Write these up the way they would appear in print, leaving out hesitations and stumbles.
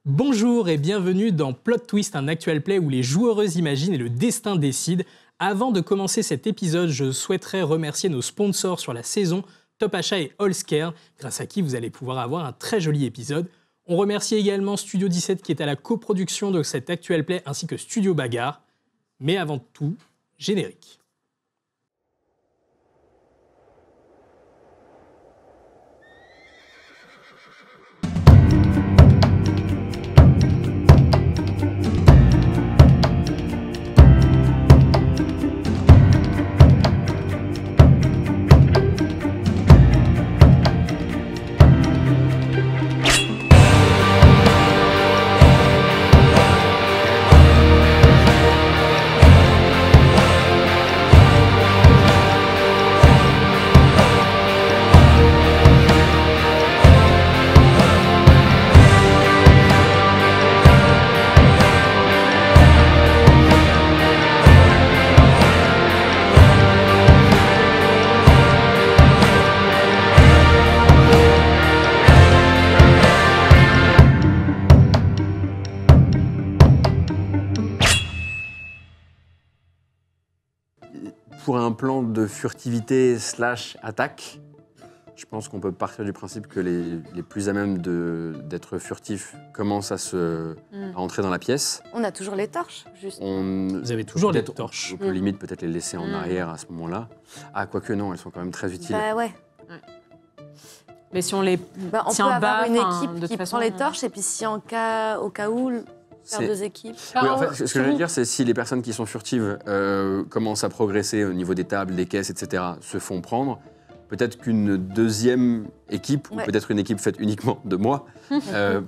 Bonjour et bienvenue dans Plot Twist, un actual play où les joueuses imaginent et le destin décide. Avant de commencer cet épisode, je souhaiterais remercier nos sponsors sur la saison, Top Achat et Allscare, grâce à qui vous allez pouvoir avoir un très joli épisode. On remercie également Studio 17 qui est à la coproduction de cet actual play ainsi que Studio Bagarre. Mais avant tout, générique. Pour un plan de furtivité / attaque, je pense qu'on peut partir du principe que les plus à même d'être furtifs commencent à entrer dans la pièce. On a toujours les torches, juste. Vous avez toujours les torches. On peut limite peut-être les laisser en arrière à ce moment-là. Ah, quoique non, elles sont quand même très utiles. Bah ouais. Mais si on les on tient peut avoir bas, une enfin, équipe de qui toute façon, prend les torches et puis si au cas où, faire C'est- 2 équipes. Oui, en fait, ce que je veux dire, c'est si les personnes qui sont furtives commencent à progresser au niveau des tables, des caisses, etc., se font prendre, peut-être qu'une deuxième équipe, ou Ouais. peut-être une équipe faite uniquement de moi,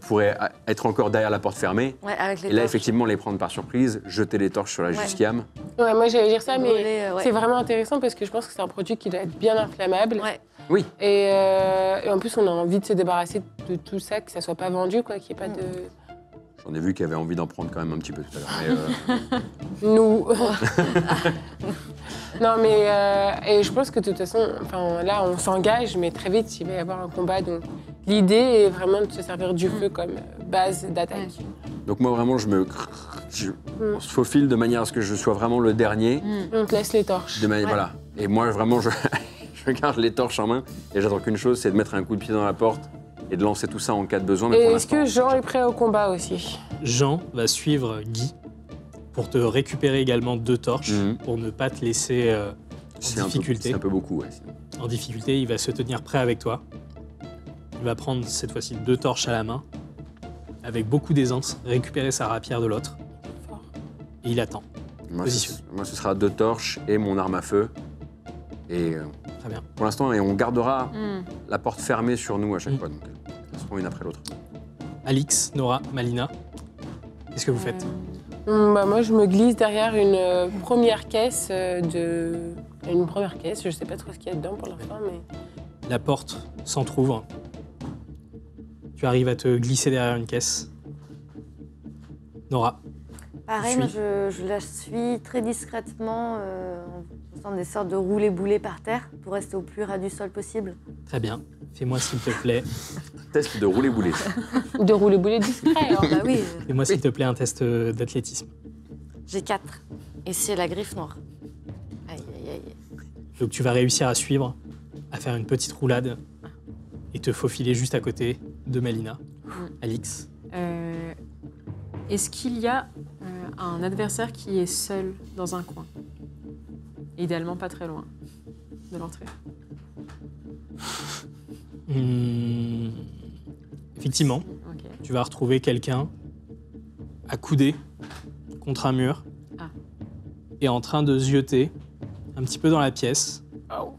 pourrait être encore derrière la porte fermée. Ouais, avec les Et là, torches. effectivement, les prendre par surprise, jeter les torches sur la Ouais. Jusquiam. Ouais, moi j'allais dire ça, mais Brûler, ouais. c'est vraiment intéressant parce que je pense que c'est un produit qui doit être bien inflammable. Ouais. Oui. Et en plus, on a envie de se débarrasser de tout ça, que ça soit pas vendu, quoi, qu'il n'y ait pas de. J'en ai vu qui avaient envie d'en prendre quand même un petit peu tout à l'heure. Mais, Nous. Non, mais. Et je pense que de toute façon, enfin, là, on s'engage, mais très vite, il va y avoir un combat. Donc, l'idée est vraiment de se servir du feu comme base d'attaque. donc moi, vraiment, on se faufile de manière à ce que je sois vraiment le dernier. On te laisse les torches. Voilà. Et moi, vraiment, je garde les torches en main et j'attends qu'une chose, c'est de mettre un coup de pied dans la porte et de lancer tout ça en cas de besoin. Mais Et pour est-ce que l'instant, Jean est prêt au combat aussi? Jean va suivre Guy pour te récupérer également 2 torches Mhm. pour ne pas te laisser c'est en difficulté. C'est un peu beaucoup, ouais. En difficulté, il va se tenir prêt avec toi. Il va prendre cette fois-ci 2 torches à la main, avec beaucoup d'aisance, récupérer sa rapière de l'autre. Et il attend. Moi, Position. moi, ce sera 2 torches et mon arme à feu. Et Très bien. pour l'instant, et on gardera la porte fermée sur nous à chaque fois. Donc, elles seront une après l'autre. Alix, Nora, Malina, qu'est-ce que vous faites? Bah, moi, je me glisse derrière une première caisse Une première caisse, je sais pas trop ce qu'il y a dedans pour l'instant, mais... La porte s'entrouvre. Tu arrives à te glisser derrière une caisse. Nora, Pareil, moi je la suis très discrètement en faisant des sortes de roulés-boulés par terre pour rester au plus ras du sol possible. très bien. Fais-moi s'il te plaît. Test de rouler-bouler. De rouler-bouler discret, hein. Bah oui, Fais-moi s'il te plaît un test d'athlétisme. j'ai 4. Et c'est la griffe noire. Aïe, aïe, aïe. Donc tu vas réussir à suivre, à faire une petite roulade et te faufiler juste à côté de Malina. Alix, Est-ce qu'il y a un adversaire qui est seul dans un coin? Idéalement pas très loin de l'entrée. Effectivement, Ok. tu vas retrouver quelqu'un accoudé contre un mur Ah. et en train de zioter un petit peu dans la pièce. Oh,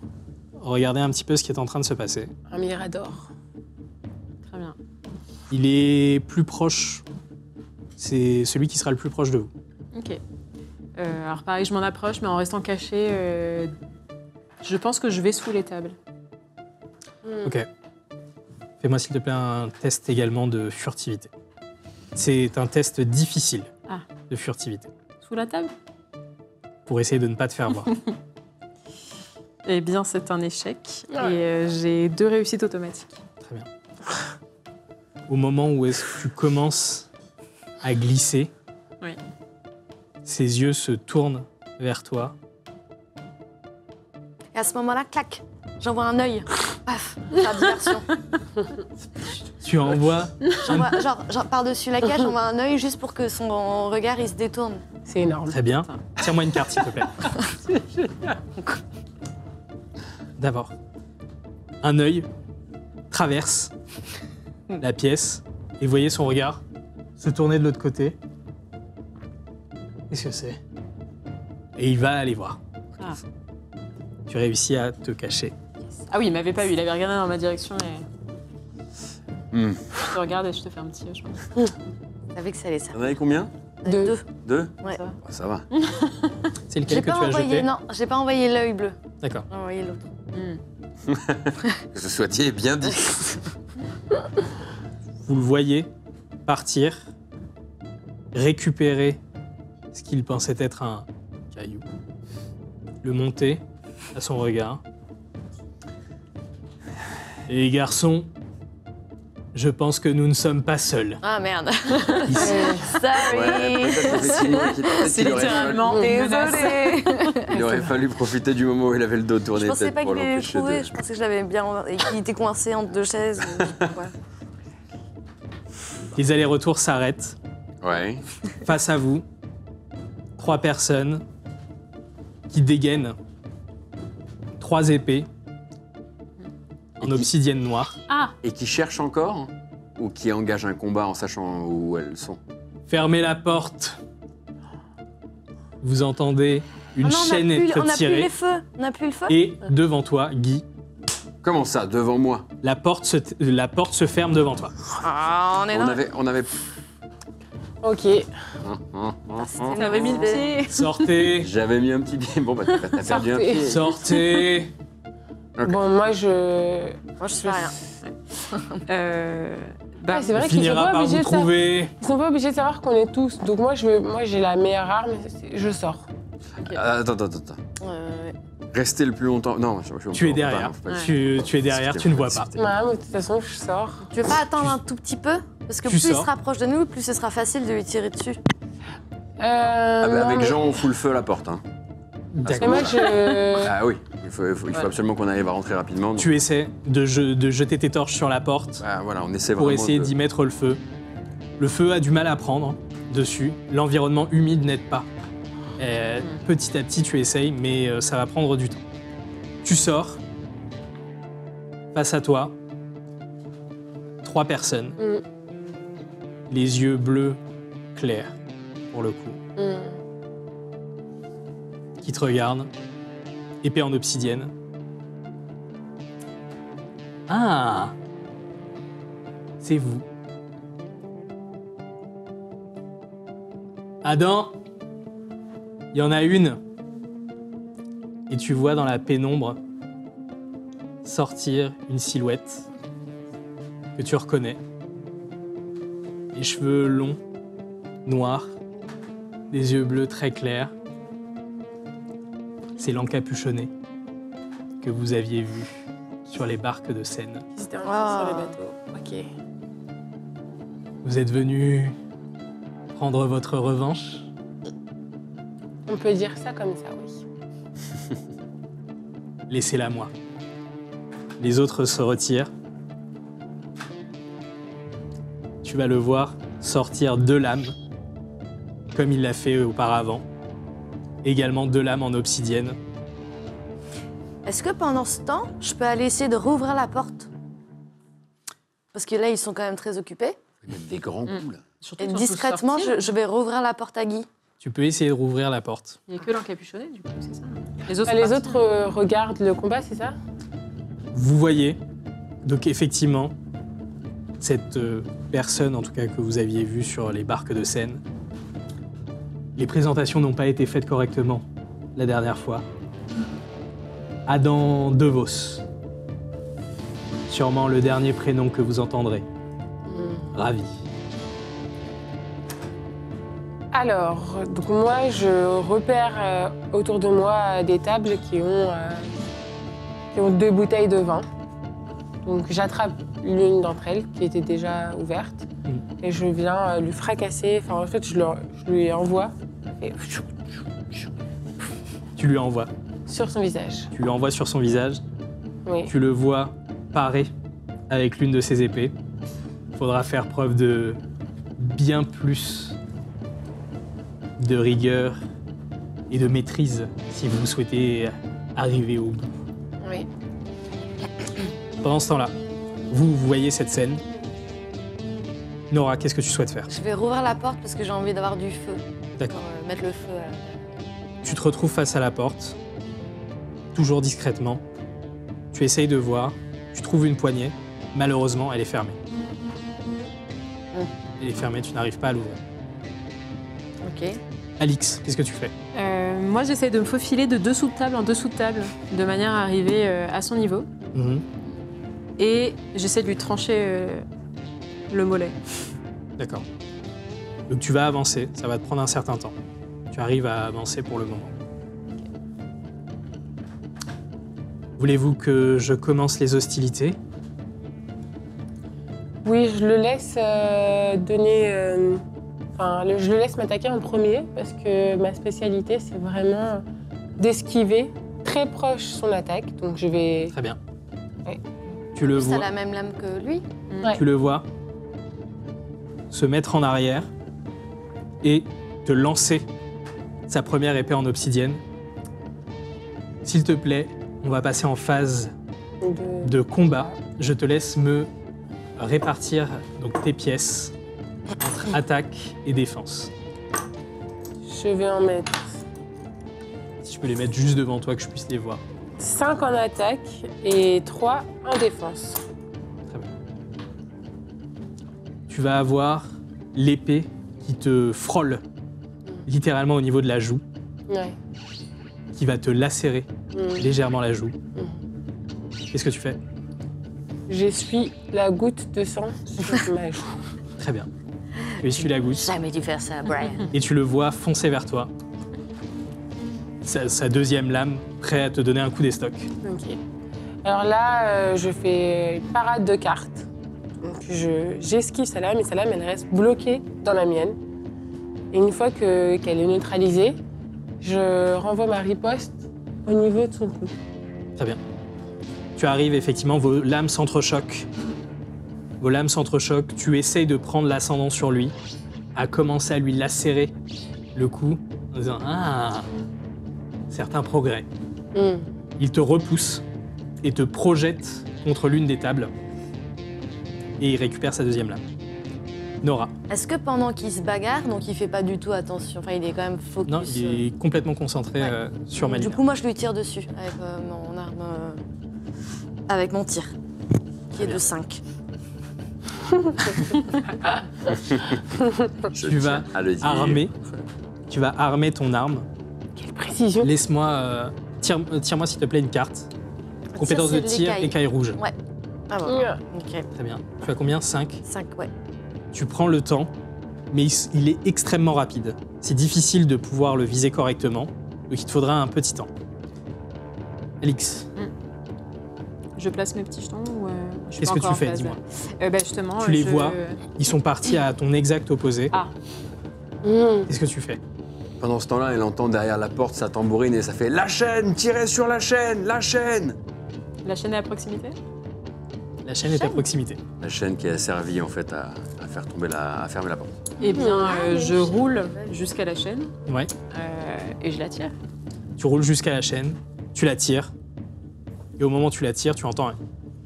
Regardez un petit peu ce qui est en train de se passer. un mirador. Très bien. Il est plus proche. C'est celui qui sera le plus proche de vous. Ok. Alors pareil, je m'en approche, mais en restant caché, je pense que je vais sous les tables. Ok. Fais-moi s'il te plaît un test également de furtivité. C'est un test difficile Ah. de furtivité, Sous la table? pour essayer de ne pas te faire voir. Eh bien, c'est un échec. Ouais. Et j'ai 2 réussites automatiques. Très bien. au moment où est-ce que tu commences à glisser, Oui. ses yeux se tournent vers toi. Et à ce moment-là, clac, j'envoie un œil. Paf, par diversion. Tu envoies J'envoie, genre par-dessus la cage, j'envoie un œil juste pour que son regard il se détourne. C'est énorme. très bien. Tire-moi une carte, s'il te plaît. D'abord, un œil traverse la pièce et vous voyez son regard se tourner de l'autre côté. Qu'est-ce que c'est? Et il va aller voir. Ah. Tu réussis à te cacher. Ah oui, il m'avait pas vu, il avait regardé dans ma direction et... Hmm. Je te regarde et je te fais un petit hochement. Je savais que ça allait ça. T'en avais combien? Deux. 2? Ouais. Ça va. Oh, ça va. C'est lequel J'ai que pas tu as envoyé, jeté? non, j'ai pas envoyé l'œil bleu. D'accord. J'ai envoyé l'autre. Que ce soit dit et bien dit. Vous le voyez partir, récupérer ce qu'il pensait être un caillou, le monter à son regard. Et les garçons, je pense que nous ne sommes pas seuls Ah merde. ici. Sorry. Ouais, peut-être effectivement C'est littéralement Désolée. Il aurait fallu profiter du moment où il avait le dos tourné. Je pensais peut-être pas pour qu'il allait le l'empêcher trouver. de- Je pensais que je l'avais bien et qu'il était coincé entre deux chaises. ou je sais pas quoi. Les allers-retours s'arrêtent. Ouais. Face à vous, 3 personnes qui dégainent 3 épées en obsidienne noire. Ah, Et qui cherchent encore ou qui engagent un combat en sachant où elles sont? Fermez la porte. Vous entendez une Oh non, chaîne on être n'a plus tirée. les feux. On n'a plus le feu. Et devant toi, Guy, Comment ça, devant moi? la porte se ferme devant toi. Ah, on est dans. On avait... Ok. t'avais mis le pied. Sortez, J'avais mis un petit pied. Bon, bah, t'as perdu un Sortez. pied. sortez. Ok. Bon, moi, je... Moi, je fais rien. Bah, Ah, c'est On vrai qu'ils sont finira pas par obligés vous de savoir. trouver. Ils sont pas obligés de savoir qu'on est tous. Donc moi, j'ai la meilleure arme. Je sors. Attends. Restez le plus longtemps. Non, Tu es derrière. Tu es derrière, tu ne vois pas. Ouais, mais de toute façon, je sors. Tu veux pas attendre un tout petit peu? Parce que Tu plus il sors. se rapproche de nous, plus ce sera facile de lui tirer dessus. Non, Avec mais- Jean, on fout le feu à la porte. Hein. Et D'accord. moi, je... Ah oui, il faut absolument qu'on arrive à rentrer rapidement. donc- Tu essaies de jeter tes torches sur la porte Ah, voilà, on essaie pour vraiment essayer de- d'y mettre le feu. Le feu a du mal à prendre dessus. L'environnement humide n'aide pas. Petit à petit, tu essayes, mais ça va prendre du temps. Tu sors. Face à toi, 3 personnes. Les yeux bleus clairs, pour le coup, qui te regardent. Épée en obsidienne. Ah! C'est vous. Adam, il y en a une. Et tu vois dans la pénombre sortir une silhouette que tu reconnais. Les cheveux longs, noirs, des yeux bleus très clairs. C'est l'encapuchonné que vous aviez vu sur les barques de Seine. C'était Ah. sur les bateaux. Ok. Vous êtes venu prendre votre revanche. On peut dire ça comme ça, oui. Laissez-la moi. Les autres se retirent. Tu vas le voir sortir 2 lames, comme il l'a fait auparavant. Également 2 lames en obsidienne. Est-ce que pendant ce temps, je peux aller essayer de rouvrir la porte? Parce que là, ils sont quand même très occupés. Il y a des grands coups, là. surtout Et qu'ils sont tous discrètement, sortis. je vais rouvrir la porte à Guy. Tu peux essayer de rouvrir la porte. Il n'y a que l'encapuchonné, du coup, c'est ça. Les autres, Ah, les sont partis. autres regardent le combat, c'est ça? Vous voyez, donc effectivement, cette personne, en tout cas que vous aviez vue sur les barques de Seine, les présentations n'ont pas été faites correctement la dernière fois. Adam DeVos. Sûrement le dernier prénom que vous entendrez. Ravi. Alors, donc moi, je repère autour de moi des tables qui ont 2 bouteilles de vin. Donc j'attrape l'une d'entre elles qui était déjà ouverte et je viens lui fracasser. Enfin, en fait, je lui envoie et Tu lui envoies. sur son visage. Tu lui envoies sur son visage. Oui. Tu le vois parer avec l'une de ses épées. Il faudra faire preuve de bien plus de rigueur et de maîtrise si vous souhaitez arriver au bout. Oui. Pendant ce temps-là, vous voyez cette scène. Nora, qu'est-ce que tu souhaites faire? Je vais rouvrir la porte parce que j'ai envie d'avoir du feu. D'accord. Pour mettre le feu à... Tu te retrouves face à la porte, toujours discrètement. Tu essayes de voir, tu trouves une poignée. Malheureusement, elle est fermée. Elle est fermée, tu n'arrives pas à l'ouvrir. Ok. Alix, qu'est-ce que tu fais? Moi, j'essaie de me faufiler de dessous de table en dessous de table, de manière à arriver à son niveau. Et j'essaie de lui trancher le mollet. D'accord. Donc tu vas avancer, ça va te prendre un certain temps. Tu arrives à avancer pour le moment. Voulez-vous que je commence les hostilités? Oui, je le laisse donner. Je le laisse m'attaquer en premier parce que ma spécialité, c'est vraiment d'esquiver très proche son attaque. Donc je vais. Très bien. Ouais. Tu le T'as vois, la même lame que lui? Ouais. tu le vois se mettre en arrière et te lancer sa première épée en obsidienne. S'il te plaît, on va passer en phase de combat. Je te laisse me répartir donc tes pièces entre attaque et défense. Je vais en mettre Si je peux les mettre juste devant toi que je puisse les voir. 5 en attaque et 3 en défense. Très bien. Tu vas avoir l'épée qui te frôle littéralement au niveau de la joue, Ouais. qui va te lacérer légèrement la joue. Qu'est-ce que tu fais? J'essuie la goutte de sang sur ma joue. Très bien. Tu essuies la goutte Jamais dû faire ça, Brian. et tu le vois foncer vers toi. Sa deuxième lame, prêt à te donner un coup d'estoc. Ok. Alors là, je fais parade de cartes. Donc j'esquive sa lame et sa lame, elle reste bloquée dans la mienne. Et une fois qu'elle est neutralisée, je renvoie ma riposte au niveau de son cou. Très bien. Tu arrives, effectivement, vos lames s'entrechoquent. Vos lames s'entrechoquent, tu essayes de prendre l'ascendant sur lui, à commencer à lui lacérer le cou, en disant « Ah, certains progrès ». Il te repousse et te projette contre l'une des tables. Et il récupère sa deuxième lame. Nora. Est-ce que pendant qu'il se bagarre, donc il fait pas du tout attention, enfin il est quand même focus. Non, il est complètement concentré Ouais. sur Du Malika. coup, moi je lui tire dessus avec mon arme. Avec mon tir, qui est de 5. Tu vas armer. Tu vas armer ton arme. Quelle précision. Laisse-moi. Tire-moi s'il te plaît une carte. Compétence de c'est tir, l'écaille. écaille rouge. Ouais. Ah bon. Yeah. Ok. Très bien. Tu as combien? 5. 5, ouais. Tu prends le temps, mais il est extrêmement rapide. C'est difficile de pouvoir le viser correctement, donc il te faudra un petit temps. Alix, Je place mes petits jetons ou je suis qu'est-ce pas que tu encore en fais? phase, Dis-moi. Justement, Tu les vois. Ils sont partis à ton exact opposé. Ah. Qu'est-ce que tu fais? Pendant ce temps-là, elle entend derrière la porte sa tambourine et ça fait « La chaîne! Tirez sur la chaîne! La chaîne !» La chaîne est à proximité? La chaîne est à proximité. La chaîne qui a servi en fait à faire tomber à fermer la porte. Eh bien, mais je roule jusqu'à la chaîne Ouais. et je la tire. Tu roules jusqu'à la chaîne, tu la tires, et au moment où tu la tires, tu entends un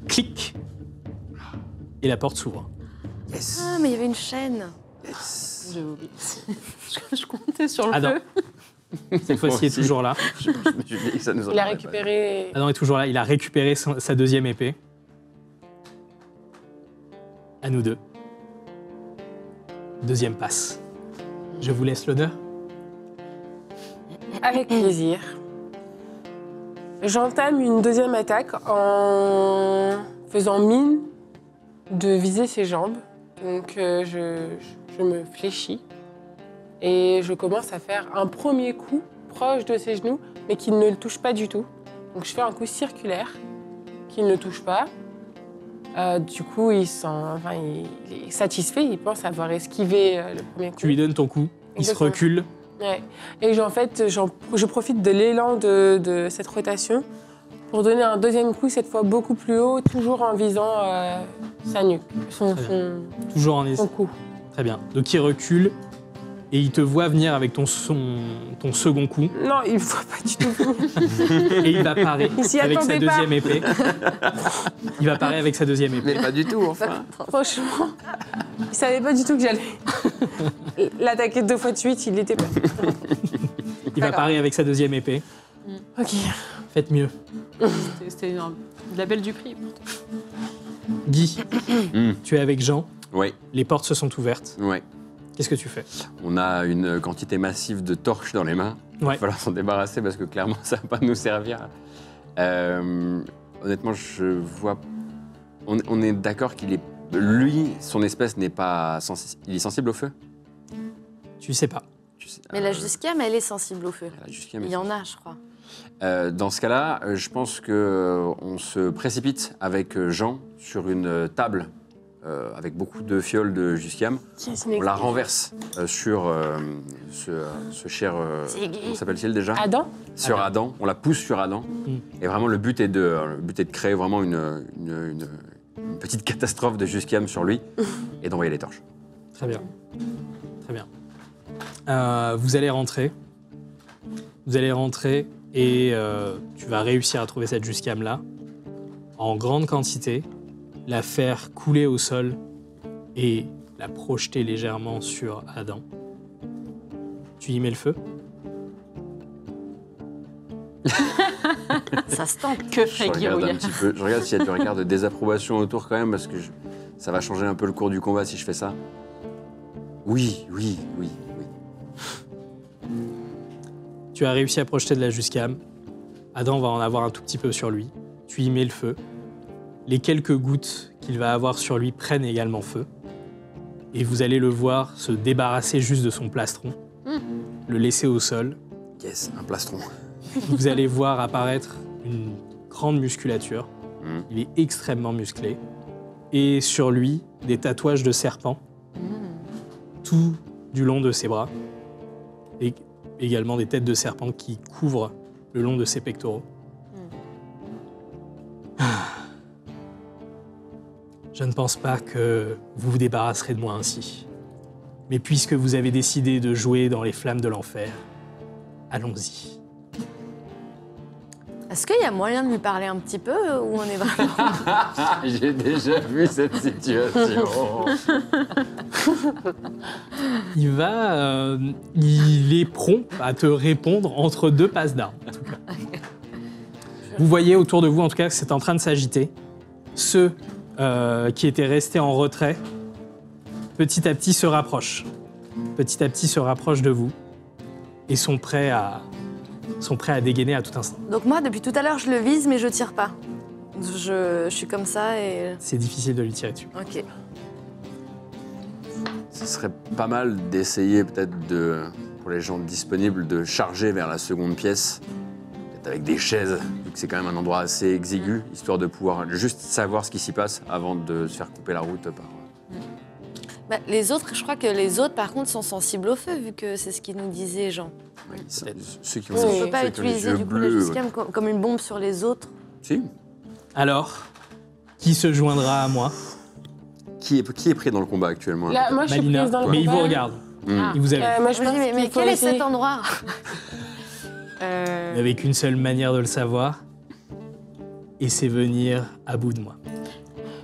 clic, et la porte s'ouvre. Yes! Ah, mais il y avait une chaîne. Yes! J'ai oublié. je comptais sur le Ah non. feu. Cette fois-ci, il est aussi. toujours là. Je me suis dit que ça nous Il a aurait récupéré. Adam est toujours là, il a récupéré sa deuxième épée. À nous deux. Deuxième passe. Je vous laisse l'honneur. Avec plaisir. J'entame une deuxième attaque en faisant mine de viser ses jambes. Donc je me fléchis et je commence à faire un premier coup proche de ses genoux, mais qui ne le touche pas du tout. Donc je fais un coup circulaire qui ne le touche pas. Du coup, il est satisfait, il pense avoir esquivé le premier coup. Tu lui donnes ton coup, il se Exactement. recule. Ouais. Et je profite de l'élan de cette rotation pour donner un deuxième coup, cette fois beaucoup plus haut, toujours en visant sa nuque, son Toujours en cou. Très bien. Donc il recule et il te voit venir avec ton second coup Non, il ne voit pas du tout. et il va parer Il s'y avec sa attendait pas. deuxième épée. Il va parer avec sa deuxième épée. Mais pas du tout, enfin. Franchement, il ne savait pas du tout que j'allais l'attaquer 2 fois de suite, il l'était pas. Il va parer avec sa deuxième épée. Ok. Faites mieux. C'était la belle du prix. Guy, tu es avec Jean. Oui, Les portes se sont ouvertes. oui. Qu'est-ce que tu fais? On a une quantité massive de torches dans les mains. Il Ouais. va falloir s'en débarrasser parce que clairement, ça va pas nous servir. Honnêtement, je vois... On est d'accord qu'il est... Lui, son espèce n'est pas sensible. Il est sensible au feu? Tu sais pas. Tu sais, Mais la Jusquiam, elle est sensible au feu. la Jusquiam, Il y en a, je crois. Dans ce cas-là, je pense qu'on se précipite avec Jean sur une table avec beaucoup de fioles de Jusquiam. On la renverse sur ce cher... C'est Guy. comment s'appelle-t-il déjà? Adam? Sur Adam. On la pousse sur Adam. Et vraiment, le but est de créer vraiment une petite catastrophe de Jusquiam sur lui et d'envoyer les torches. Très bien. Très bien. Vous allez rentrer. Vous allez rentrer et tu vas réussir à trouver cette Jusquiam-là en grande quantité, la faire couler au sol et la projeter légèrement sur Adam. Tu y mets le feu. Ça se tente. Que Je ferait Guy regarde un Rouillard? petit peu. Je regarde s'il y a du regard de désapprobation autour quand même parce que ça va changer un peu le cours du combat si je fais ça. Oui. Tu as réussi à projeter de la Jusquiam. Adam va en avoir un tout petit peu sur lui. Tu y mets le feu. Les quelques gouttes qu'il va avoir sur lui prennent également feu. Et vous allez le voir se débarrasser juste de son plastron, le laisser au sol. Yes, un plastron. Vous allez voir apparaître une grande musculature. Mm. Il est extrêmement musclé. Et sur lui, des tatouages de serpents, tout du long de ses bras. Et également des têtes de serpents qui couvrent le long de ses pectoraux. Je ne pense pas que vous vous débarrasserez de moi ainsi. Mais puisque vous avez décidé de jouer dans les flammes de l'enfer, allons-y. Est-ce qu'il y a moyen de lui parler un petit peu ou on est vraiment... J'ai déjà vu cette situation. Il est prompt à te répondre entre deux passes d'armes. en tout cas. Vous voyez autour de vous, en tout cas, que c'est en train de s'agiter. Ceux qui étaient restés en retrait, petit à petit se rapprochent. Petit à petit se rapprochent de vous et sont prêts à dégainer à tout instant. Donc moi, depuis tout à l'heure, je le vise, mais je tire pas. Je suis comme ça et... C'est difficile de lui tirer dessus. Ok. Ce serait pas mal d'essayer peut-être pour les gens disponibles de charger vers la seconde pièce, peut-être avec des chaises, vu que c'est quand même un endroit assez exigu, histoire de pouvoir juste savoir ce qui s'y passe avant de se faire couper la route par... Bah, les autres, je crois que les autres, par contre, sont sensibles au feu, vu que c'est ce qu'ils nous disaient, Jean. Oui, ceux qui ont, Oui. On ceux peut pas qui ont les utiliser yeux du coup la bleus. Jusquiam comme une bombe sur les autres. Si. Alors, qui se joindra à moi? Qui est pris dans le combat actuellement Là, moi, je suis Malina. prise dans le Mais il vous combat. regarde. Hmm. Il vous aime. Moi, je Je me pense dis, mais qu'il faut quel est essayer. cet endroit? Vous n'avez qu'une seule manière de le savoir, et c'est venir à bout de moi.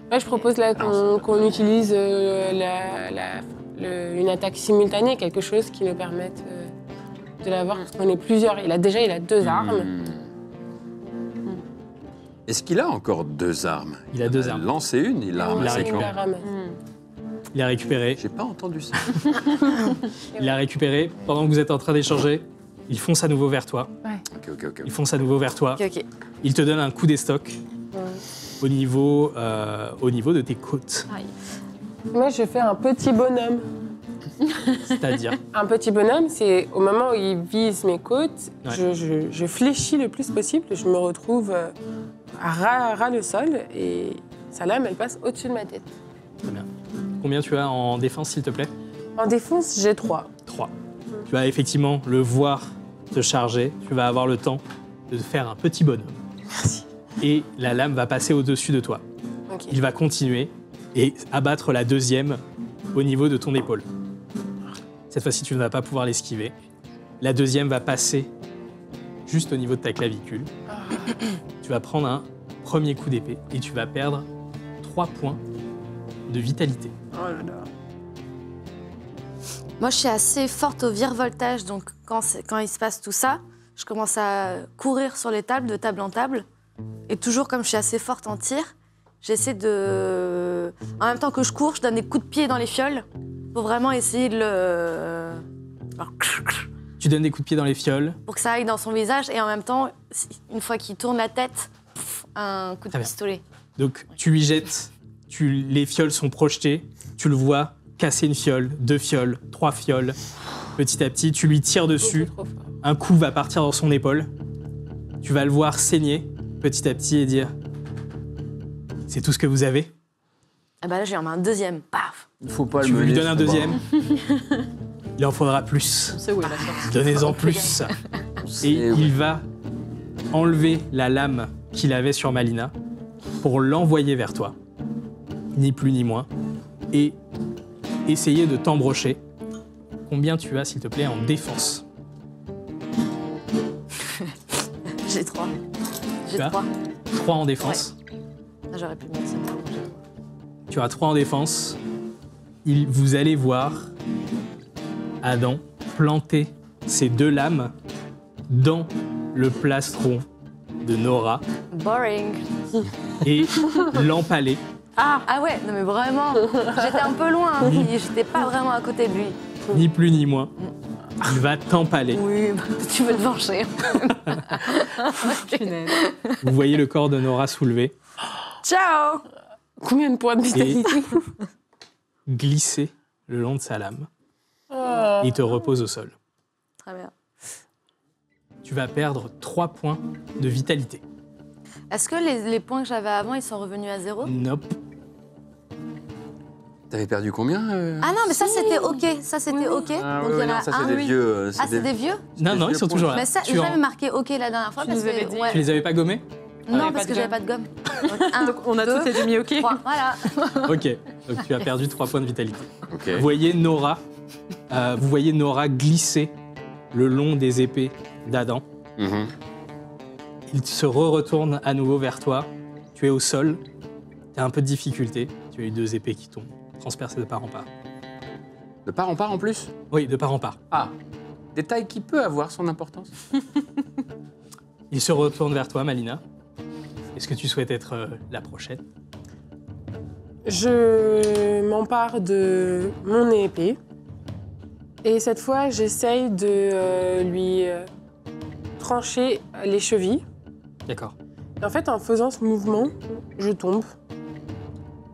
Moi, je propose là qu'on utilise une attaque simultanée, quelque chose qui nous permette de l'avoir, parce qu'on est plusieurs. Il a 2 armes. Est-ce qu'il a encore 2 armes? Il a 2 armes. Lancé une, il l'a il ramassé a quand? la rame. Il a récupéré. J'ai pas entendu ça. Il a récupéré. Pendant que vous êtes en train d'échanger, il fonce à nouveau vers toi. Ok. Il fonce à nouveau vers toi. Ok. Il te donne un coup d'estoc au niveau de tes côtes. Moi, je fais un petit bonhomme. C'est-à-dire, Un petit bonhomme, c'est au moment où il vise mes côtes, Ouais. je fléchis le plus possible, je me retrouve à ras le sol et sa lame, elle passe au-dessus de ma tête. Très bien. Combien tu as en défense, s'il te plaît? En défense, j'ai 3. 3. Tu vas effectivement le voir te charger. Tu vas avoir le temps de faire un petit bonhomme. Merci. Et la lame va passer au-dessus de toi. Ok. Il va continuer et abattre la deuxième au niveau de ton épaule. Cette fois-ci, tu ne vas pas pouvoir l'esquiver. La deuxième va passer juste au niveau de ta clavicule. Tu vas prendre un premier coup d'épée et tu vas perdre 3 points de vitalité. Oh là là. Moi, je suis assez forte au virevoltage, donc quand il se passe tout ça, je commence à courir sur les tables, de table en table. Et toujours, comme je suis assez forte en tir, j'essaie de... En même temps que je cours, je donne des coups de pied dans les fioles pour vraiment essayer de le... Alors, Tu donnes des coups de pied dans les fioles. pour que ça aille dans son visage, et en même temps, une fois qu'il tourne la tête, un coup de Très bien. pistolet. Donc tu lui jettes, les fioles sont projetées, tu le vois casser une fiole, 2 fioles, 3 fioles. Petit à petit, tu lui tires dessus, Trop fort. un coup va partir dans son épaule. Tu vas le voir saigner petit à petit et dire « C'est tout ce que vous avez ?» Et bah là, j'ai un deuxième. Paf. Il faut pas Tu le lui mener. donnes un deuxième. Il en faudra plus. On sait où est la sortie. Donnez-en plus. Et il va enlever la lame qu'il avait sur Malina pour l'envoyer vers toi. Ni plus ni moins. Et essayer de t'embrocher. Combien tu as, s'il te plaît, en défense? J'ai 3. J'ai Tu as 3. 3 en défense. Ah, j'aurais pu mettre ça. Tu as 3 en défense. Vous allez voir Adam planter ses 2 lames dans le plastron de Nora Boring. et l'empaler. Ah ouais, non mais vraiment, j'étais un peu loin, hein, puis j'étais pas vraiment à côté de lui. Ni plus ni moins. Il va t'empaler. Oui, bah, tu veux te venger. Punaise. Vous voyez le corps de Nora soulevé, Ciao. Combien de points de vitalité? glisser le long de sa lame. Oh. Et il te repose au sol. Très bien. Tu vas perdre 3 points de vitalité. Est-ce que les points que j'avais avant, ils sont revenus à 0? Nope. T'avais perdu combien Ah non, mais ça c'était ok, ça c'était ok. Ah, Donc ouais, il y en non, a ça un. c'est des vieux. Ah, c'est des vieux? Non, non, ils sont toujours là. Mais ça, Tu j'avais en- marqué ok la dernière fois Tu parce nous avais que. dit. ouais. Tu les avais pas gommés? Non, avait parce pas que de j'avais pas de gomme. Donc, un, Donc on a deux, toutes les demi ok. 3, voilà. Ok. Donc tu as perdu 3 points de vitalité. Ok. Vous voyez Nora glisser le long des épées d'Adam. Mhm. Il se retourne à nouveau vers toi. Tu es au sol. Tu as un peu de difficulté. Tu as eu 2 épées qui tombent, transpercées de part en part. De part en part en plus. Oui, de part en part. Ah, détail qui peut avoir son importance. Il se retourne vers toi, Malina. Est-ce que tu souhaites être la prochaine? Je m'empare de mon épée. Et cette fois, j'essaye de lui trancher les chevilles. D'accord. Et en fait, en faisant ce mouvement, je tombe.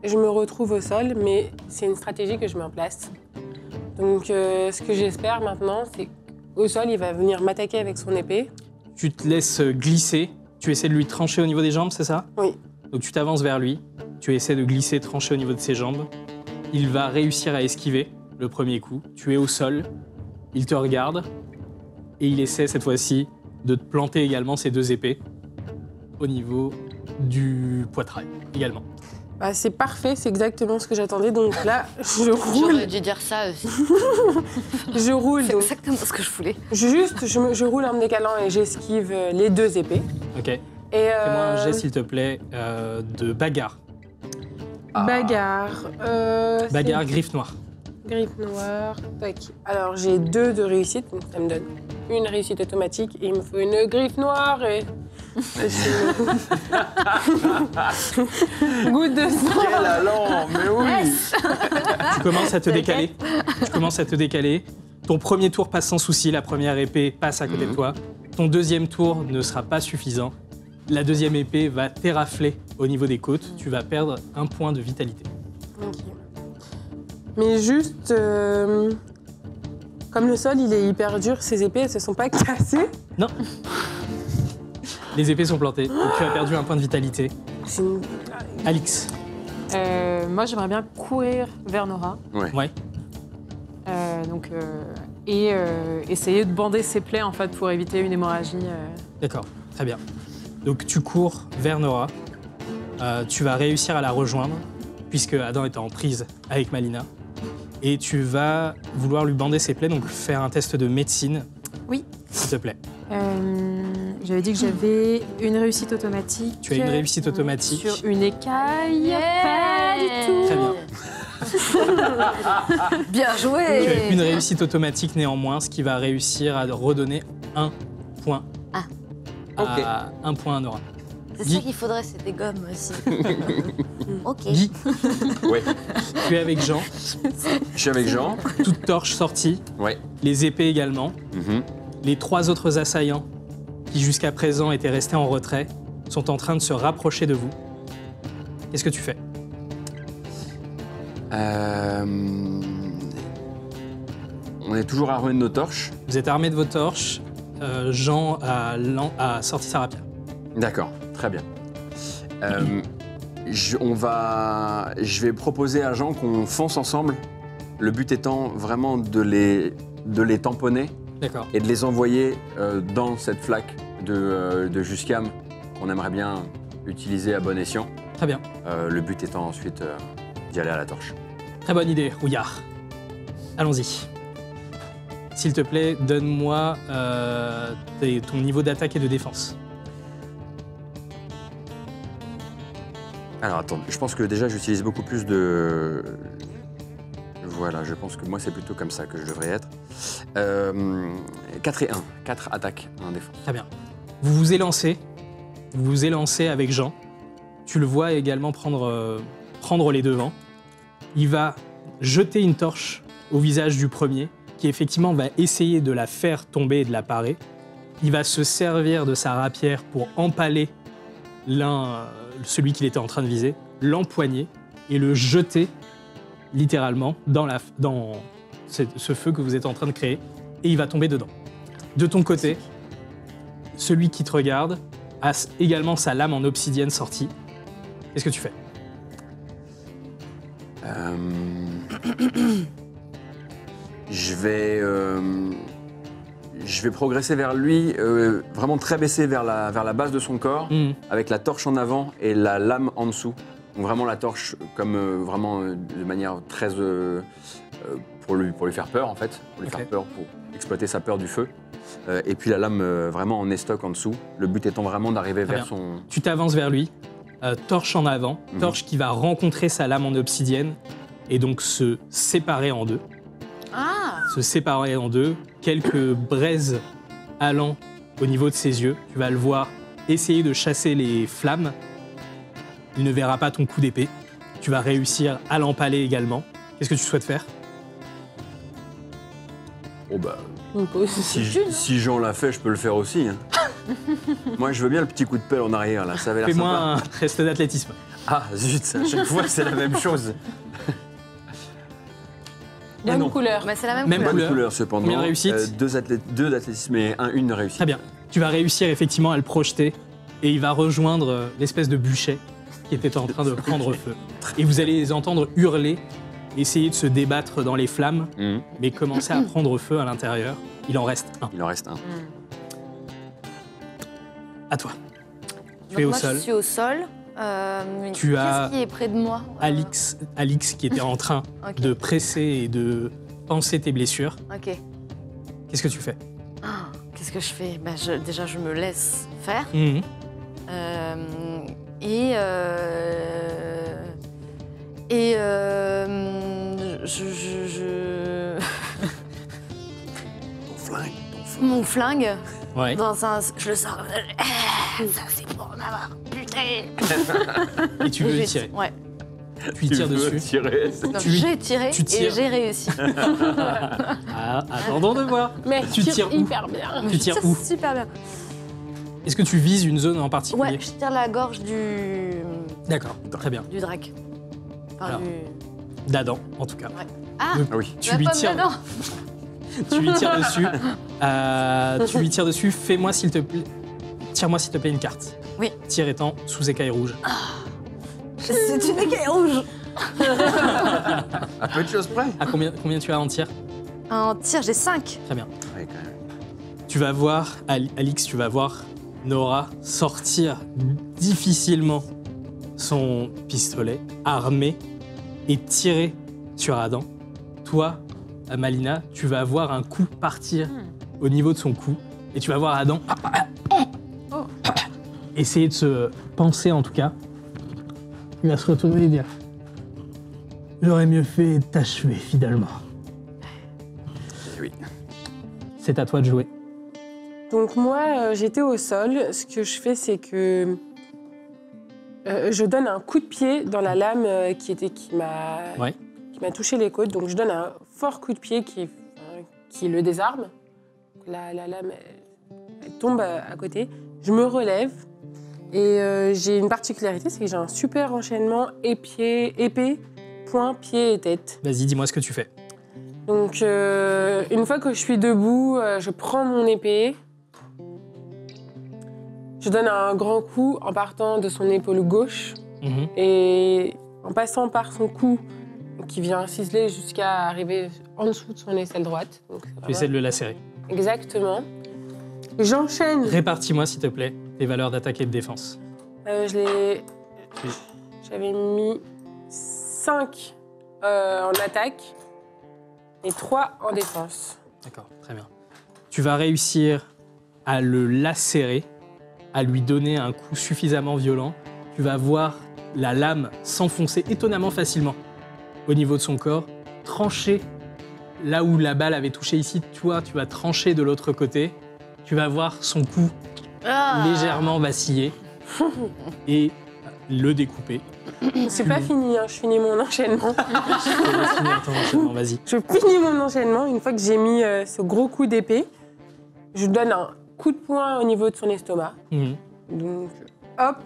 Je me retrouve au sol, mais c'est une stratégie que je mets en place. Donc, ce que j'espère maintenant, c'est qu'au sol, il va venir m'attaquer avec son épée. Tu te laisses glisser. Tu essaies de lui trancher au niveau des jambes, c'est ça? Oui. Donc tu t'avances vers lui. Tu essaies de glisser, trancher au niveau de ses jambes. Il va réussir à esquiver le premier coup. Tu es au sol. Il te regarde. Et il essaie cette fois-ci de te planter également ses 2 épées au niveau du poitrail également. Bah, c'est parfait, c'est exactement ce que j'attendais. Donc là, je roule. J'aurais dû dire ça aussi. Je roule. C'est Donc, exactement ce que je voulais. je roule en me décalant et j'esquive les 2 épées. Ok. Et, Fais-moi un jet, s'il te plaît, de bagarre. Bagarre. Bagarre, griffe noire. Griffe noire. Tac. Alors, j'ai 2 de réussite, donc ça me donne une réussite automatique. Et il me faut une griffe noire et... Goutte de sang. Quel allant, mais oui. Tu commences à te décaler. Tu commences à te décaler. Ton premier tour passe sans souci. La première épée passe à côté de toi. Ton deuxième tour ne sera pas suffisant. La deuxième épée va t'érafler au niveau des côtes. Tu vas perdre 1 point de vitalité. Ok. Mais juste... comme le sol, il est hyper dur, ces épées, elles se sont pas cassées. Non. Les épées sont plantées. Donc tu as perdu 1 point de vitalité. C'est une... Alix, Moi, j'aimerais bien courir vers Nora. Ouais. Et essayer de bander ses plaies en fait pour éviter une hémorragie. D'accord, très bien. Donc tu cours vers Nora. Tu vas réussir à la rejoindre, puisque Adam est en prise avec Malina. Et tu vas vouloir lui bander ses plaies, donc faire un test de médecine. Oui. S'il te plaît. J'avais dit que j'avais une réussite automatique. Tu as une réussite automatique. Sur une écaille. Pas du tout. Très bien. Bien joué. Tu as une réussite automatique néanmoins, ce qui va réussir à redonner un point. Un point à Nora. C'est Guy. ça qu'il faudrait, c'est des gommes aussi. Ok. Guy, Ouais. tu es avec Jean, Je suis avec Jean. toute torche sortie, Ouais. les épées également. Mhm. Les 3 autres assaillants, qui jusqu'à présent étaient restés en retrait, sont en train de se rapprocher de vous. Qu'est-ce que tu fais? On est toujours armés de nos torches. Vous êtes armés de vos torches. Jean a sorti sa rapière. D'accord, très bien. Je vais proposer à Jean qu'on fonce ensemble. Le but étant vraiment de les tamponner D'accord. et de les envoyer dans cette flaque de Juscam qu'on aimerait bien utiliser à bon escient. Très bien. Le but étant ensuite d'y aller à la torche. Très bonne idée, Rouillard. Allons-y. S'il te plaît, donne-moi ton niveau d'attaque et de défense. Alors attends, je pense que déjà j'utilise beaucoup plus de... Voilà, je pense que moi c'est plutôt comme ça que je devrais être. 4 et 1, 4 attaques, 1 défense. Très bien. Vous vous élancez. Vous vous élancez avec Jean. Tu le vois également prendre les devants. Il va jeter une torche au visage du premier, qui effectivement va essayer de la faire tomber et de la parer. Il va se servir de sa rapière pour empaler celui qu'il était en train de viser, l'empoigner et le jeter littéralement dans ce feu que vous êtes en train de créer, et il va tomber dedans. De ton côté, celui qui te regarde a également sa lame en obsidienne sortie. Qu'est-ce que tu fais? Je vais progresser vers lui, vraiment très baissé vers la base de son corps, avec la torche en avant et la lame en dessous. Donc vraiment la torche comme de manière très pour lui faire peur en fait, pour lui faire peur, pour exploiter sa peur du feu. Et puis la lame vraiment en estoc en dessous. Le but étant vraiment d'arriver vers son... Tu t'avances vers lui, torche en avant, torche qui va rencontrer sa lame en obsidienne et donc se séparer en deux. Se séparer en deux, quelques braises allant au niveau de ses yeux. Tu vas le voir essayer de chasser les flammes. Il ne verra pas ton coup d'épée. Tu vas réussir à l'empaler également. Qu'est-ce que tu souhaites faire? Oh bah, si Jean l'a fait, je peux le faire aussi. Hein. Moi, je veux bien le petit coup de pelle en arrière, là. Ça avait l'air Fais-moi sympa. un test d'athlétisme. Ah, zut, à chaque fois, c'est la même chose. Même couleur. Bah, c'est la même Même couleur. Bonne couleur, cependant. Combien de réussites 2 d'athlétisme et une réussite. Très bien. Tu vas réussir effectivement à le projeter et il va rejoindre l'espèce de bûcher qui était en train de prendre feu. Et vous allez les entendre hurler, essayer de se débattre dans les flammes, mais commencer à prendre feu à l'intérieur. Il en reste un. Il en reste un. À toi. Donc Tu es au moi, sol. je suis au sol. Tu as Qu'est-ce qui est près de moi Alix qui était en train Ok. de presser et de panser tes blessures. Ok. Qu'est-ce que tu fais? Qu'est-ce que je fais? Bah, déjà, je me laisse faire. Mhm. Mon flingue, Ouais. je le sors. Ça, c'est pour m'avoir buté. Et tu veux tirer. Ouais. Tu y tires dessus. Donc, Tu- j'ai tiré tu et tires. j'ai réussi. Ah, attendons de voir. Mais Tu tires où? hyper bien. Tu tires Je où? super bien. Est-ce que tu vises une zone en particulier? Ouais, je tire la gorge du D'accord, très bien. drac. Enfin, Alors. D'Adam, en tout cas. Ah, Ah oui. Tu lui tires, tu lui tires dessus. Tu lui tires dessus. Fais-moi s'il te plaît. Tire-moi s'il te plaît une carte. Oui. Tir étant sous écaille rouge. C'est une écaille rouge. À peu de choses près. À combien tu as en tir? En tir, j'ai 5. Très bien. Ouais, quand même. Tu vas voir, Alix, tu vas voir Nora sortir difficilement son pistolet, armé, et tirer sur Adam. Toi, Malina, tu vas voir un coup partir au niveau de son cou, et tu vas voir Adam essayer de se penser en tout cas. Il va se retourner et dire « J'aurais mieux fait t'achever finalement. Oui. » C'est à toi de jouer. Donc moi, j'étais au sol. Ce que je fais, c'est que je donne un coup de pied dans la lame qui m'a touché les côtes. Donc je donne un fort coup de pied qui le désarme. La lame elle tombe à côté. Je me relève et j'ai une particularité, c'est que j'ai un super enchaînement épée, poing, pied et tête. Vas-y, dis-moi ce que tu fais. Donc une fois que je suis debout, je prends mon épée. Je donne un grand coup en partant de son épaule gauche et en passant par son cou qui vient ciseler jusqu'à arriver en dessous de son aisselle droite. Donc, Tu essaies de le lacérer. Exactement. J'enchaîne. Répartis-moi, s'il te plaît, tes valeurs d'attaque et de défense. J'avais mis 5 en attaque et 3 en défense. D'accord, très bien. Tu vas réussir à le lacérer, à lui donner un coup suffisamment violent. Tu vas voir la lame s'enfoncer étonnamment facilement au niveau de son corps, trancher là où la balle avait touché ici. Toi, tu vas trancher de l'autre côté. Tu vas voir son cou légèrement vaciller et le découper. C'est pas fini, hein, je finis mon enchaînement. Je te laisse finir ton enchaînement, vas-y. Je finis mon enchaînement. Une fois que j'ai mis ce gros coup d'épée, je donne un coup de poing au niveau de son estomac. Donc, hop,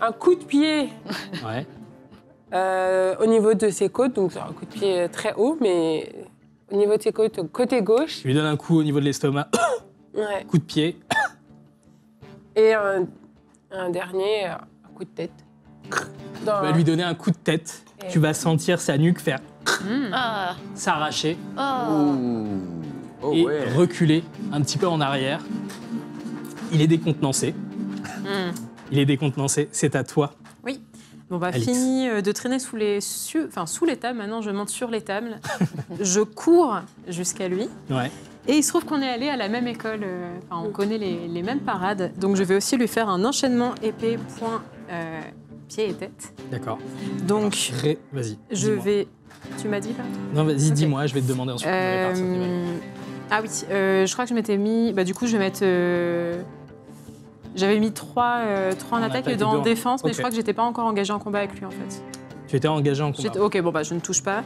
un coup de pied Ouais. au niveau de ses côtes. Donc, c'est un coup de pied très haut, mais au niveau de ses côtes, côté gauche. Tu lui donnes un coup au niveau de l'estomac, Ouais. coup de pied. Et un dernier, un coup de tête. Tu vas lui donner un coup de tête. Et- Tu vas sentir sa nuque faire Ah. s'arracher Oh. Oh et ouais. reculer un petit peu en arrière. Il est décontenancé. Il est décontenancé. C'est à toi. Oui. Bon, bah, Alix. fini de traîner sous les tables. Maintenant, je monte sur les tables. Je cours jusqu'à lui. Ouais. Et il se trouve qu'on est allé à la même école. On connaît les mêmes parades. Donc, je vais aussi lui faire un enchaînement épée, poing, pied et tête. D'accord. Donc, Vas-y. je dis-moi. vais... Tu m'as dit, là Non, vas-y, Ok. dis-moi. Je vais te demander ensuite. de répartir tes valeurs. Ah oui, je crois que je m'étais mis... Bah, du coup, je vais mettre... J'avais mis 3 en attaque et 2 en défense, mais Ok. je crois que j'étais pas encore engagée en combat avec lui, en fait. Tu étais engagé en combat. Ok, bon, bah, je ne touche pas.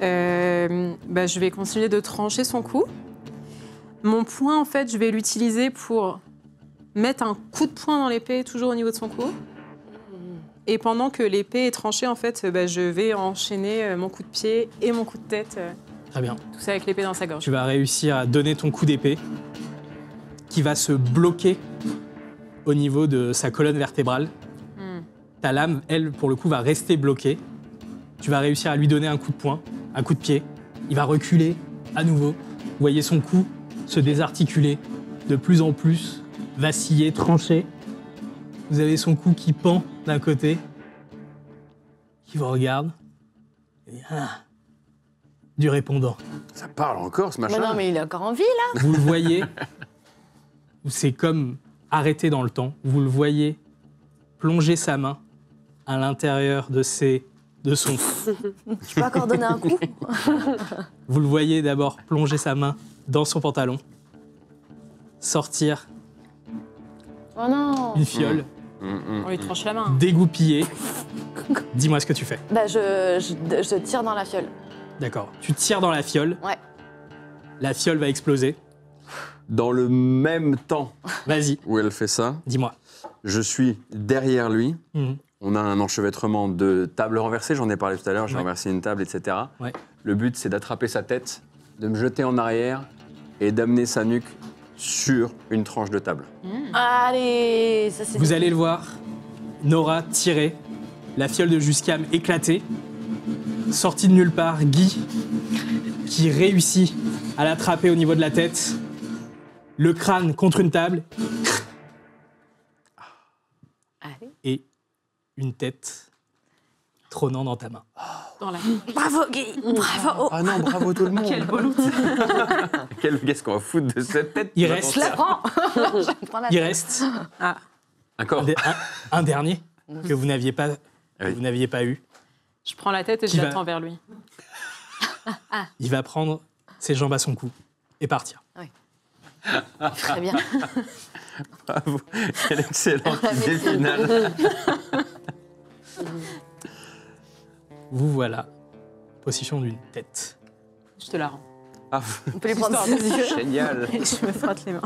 Je vais continuer de trancher son cou. Mon poing, en fait, je vais l'utiliser pour mettre un coup de poing dans l'épée, toujours au niveau de son cou. Et pendant que l'épée est tranchée, en fait, je vais enchaîner mon coup de pied et mon coup de tête, Très bien. tout ça avec l'épée dans sa gorge. Tu vas réussir à donner ton coup d'épée qui va se bloquer au niveau de sa colonne vertébrale. Ta lame, elle, pour le coup, va rester bloquée. Tu vas réussir à lui donner un coup de poing, un coup de pied. Il va reculer à nouveau. Vous voyez son cou se désarticuler de plus en plus, vaciller, trancher. Vous avez son cou qui pend d'un côté, qui vous regarde. Et, du répondant. Ça parle encore, ce Mais machin. non, mais il est encore en vie, là. Vous le voyez, c'est comme arrêté dans le temps. Vous le voyez plonger sa main à l'intérieur de son. Je peux encore donner un coup. Vous le voyez d'abord plonger sa main dans son pantalon, sortir Oh non. une fiole, On lui tranche la main. dégoupiller. Dis-moi ce que tu fais. Bah, je tire dans la fiole. D'accord. Tu tires dans la fiole. Ouais. La fiole va exploser. Dans le même temps Vas-y, où elle fait ça, dis-moi. je suis derrière lui. Mhm. On a un enchevêtrement de tables renversées, j'en ai parlé tout à l'heure, j'ai Ouais. renversé une table, etc. Ouais. Le but, c'est d'attraper sa tête, de me jeter en arrière et d'amener sa nuque sur une tranche de table. Allez, ça c'est. Vous allez le voir, Nora tirer, la fiole de Juscam éclater. sorti de nulle part, Guy, qui réussit à l'attraper au niveau de la tête, le crâne contre une table Allez. et une tête trônant dans ta main. Dans la... Bravo, Guy. Bravo. Ah non, bravo tout le monde. Quel beau loot. Qu'est-ce qu'on va foutre de cette tête? Il reste, Je la prends. Je prends la il reste Encore. un dernier que vous n'aviez pas, Oui. vous n'aviez pas eu. Je prends la tête et Qui je va- l'attends vers lui. Il va prendre ses jambes à son cou et partir. Très bien. Bravo. Quelle excellente idée finale. Vous voilà, possession d'une tête. Je te la rends. Ah, On peut lui prendre Histoire ses de- yeux. génial. Et je me frotte les mains.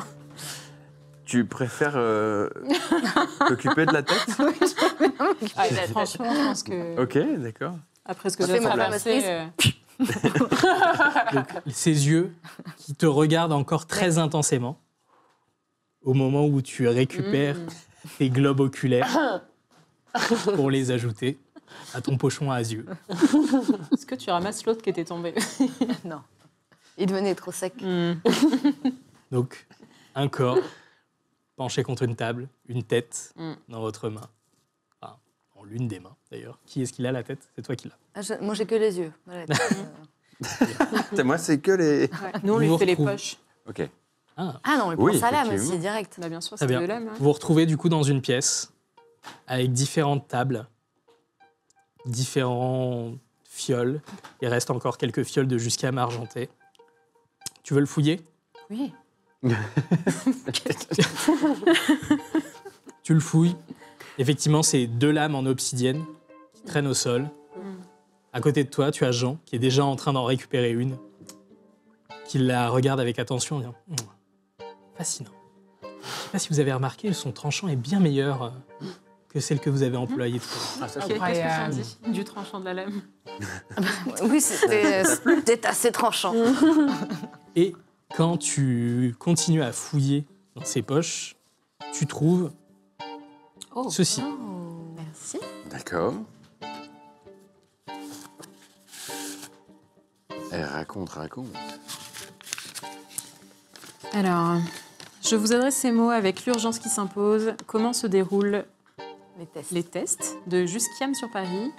Tu préfères t'occuper de la tête? Ah, franchement, je pense que Ok, d'accord. après ce que Fais j'ai mon traversé, Donc, ses yeux qui te regardent encore très intensément au moment où tu récupères tes globes oculaires pour les ajouter à ton pochon à yeux. est-ce que tu ramasses l'autre qui était tombé? Non. Il devenait trop sec. Donc, un corps penché contre une table, une tête dans votre main. Enfin, en l'une des mains, d'ailleurs. Qui est-ce qui a la tête? C'est toi qui l'as. Moi, j'ai que les yeux. Voilà. Moi, c'est que les. Ouais. Nous, on lui Vous fait les retrouvez. poches. Ok. Ah, Ah non, on lui Oui, prend sa lame effectivement. aussi, direct. Bah, bien sûr, très c'est bien. de l'âme. Vous vous retrouvez du coup dans une pièce avec différentes tables, différents fioles. Il reste encore quelques fioles de jusqu'à argenté. Tu veux le fouiller? Oui. Tu le fouilles. Effectivement, c'est 2 lames en obsidienne qui traînent au sol. À côté de toi, tu as Jean qui est déjà en train d'en récupérer une, qui la regarde avec attention et dit fascinant. Je ne sais pas si vous avez remarqué, son tranchant est bien meilleur que celle que vous avez employée tout à l'heure. Ah, ça, Ok, c'est- qu'est-ce que tu en Incroyable. dis du tranchant de la lame? Oui, c'était assez tranchant. Et quand tu continues à fouiller dans ses poches, tu trouves ceci. Merci. D'accord. Raconte. Alors, je vous adresse ces mots avec l'urgence qui s'impose. Comment se déroulent Les tests. les tests de Jusquiam sur Paris?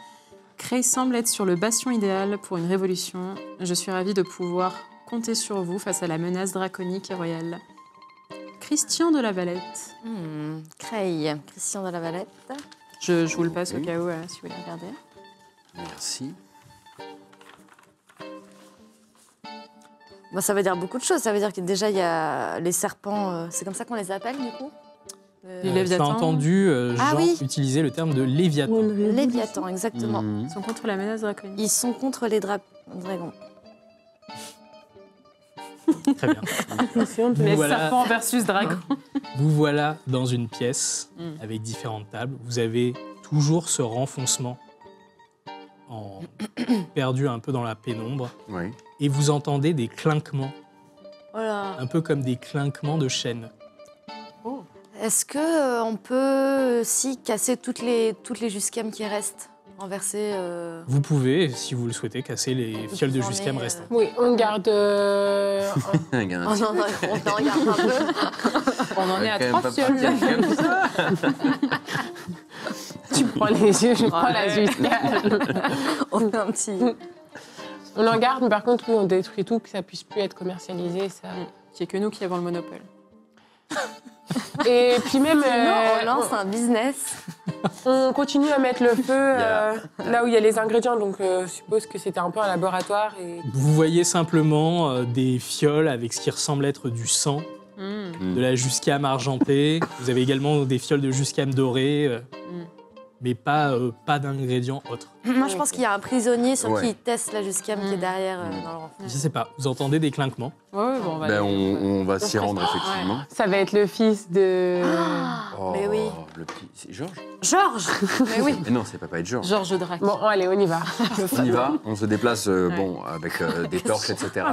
Cray semble être sur le bastion idéal pour une révolution. Je suis ravie de pouvoir compter sur vous face à la menace draconique et royale. Christian de la Valette. Creil. Christian de la Valette. Je vous le passe au Oui. cas où, si vous voulez regarder. Merci. Bon, ça veut dire beaucoup de choses. Ça veut dire que déjà, il y a les serpents. C'est comme ça qu'on les appelle, du coup Les Tu as Léviathans. entendu Ah Jean oui. utiliser le terme de Léviathan. Léviathans, exactement. Mhm. Ils sont contre la menace draconique. Ils sont contre les dragons. Très bien. Vous Les voilà, serpents versus dragons. vous voilà dans une pièce Mm. avec différentes tables. Vous avez toujours ce renfoncement perdu un peu dans la pénombre. Oui. Et vous entendez des clinquements, Voilà. un peu comme des clinquements de chaînes. Est-ce que on peut aussi casser toutes les jusquiam qui restent, renverser Vous pouvez, si vous le souhaitez, casser les fioles de j'en ai, jusquiam restantes. Oui, on garde. Regarde. Oh non, on en regarde un peu. On en est à Quand même 3 pas fioles. partir comme ça. Tu prends les yeux, je prends la Ouais. jusqu'à. On fait un petit. On en garde, mais par contre, oui, on détruit tout, que ça puisse plus être commercialisé. Ça. Qui est que nous qui avons le monopole. Et puis même, Non, on lance un business. on continue à mettre le feu là où il y a les ingrédients. Donc, je suppose que c'était un peu un laboratoire. Et... Vous voyez simplement des fioles avec ce qui ressemble être du sang, Mm. de la jusquiam argentée. Vous avez également des fioles de jusquiam dorée, mais pas d'ingrédients autres. Moi, je pense qu'il y a un prisonnier sur Ouais. qui il teste la jusquiam qui est derrière dans le renfort. Je sais pas, vous entendez des clinquements. Ouais, bon, on va Ben, aller- on va s'y On rendre, fera- effectivement. Ça va être le fils de. Oh, Mais oui. Le petit... C'est Georges? Georges. Mais oui. Mais non, c'est pas être Georges. Georges Drac. Bon, allez, on y va. On y va, on se déplace bon, avec des torches, etc.,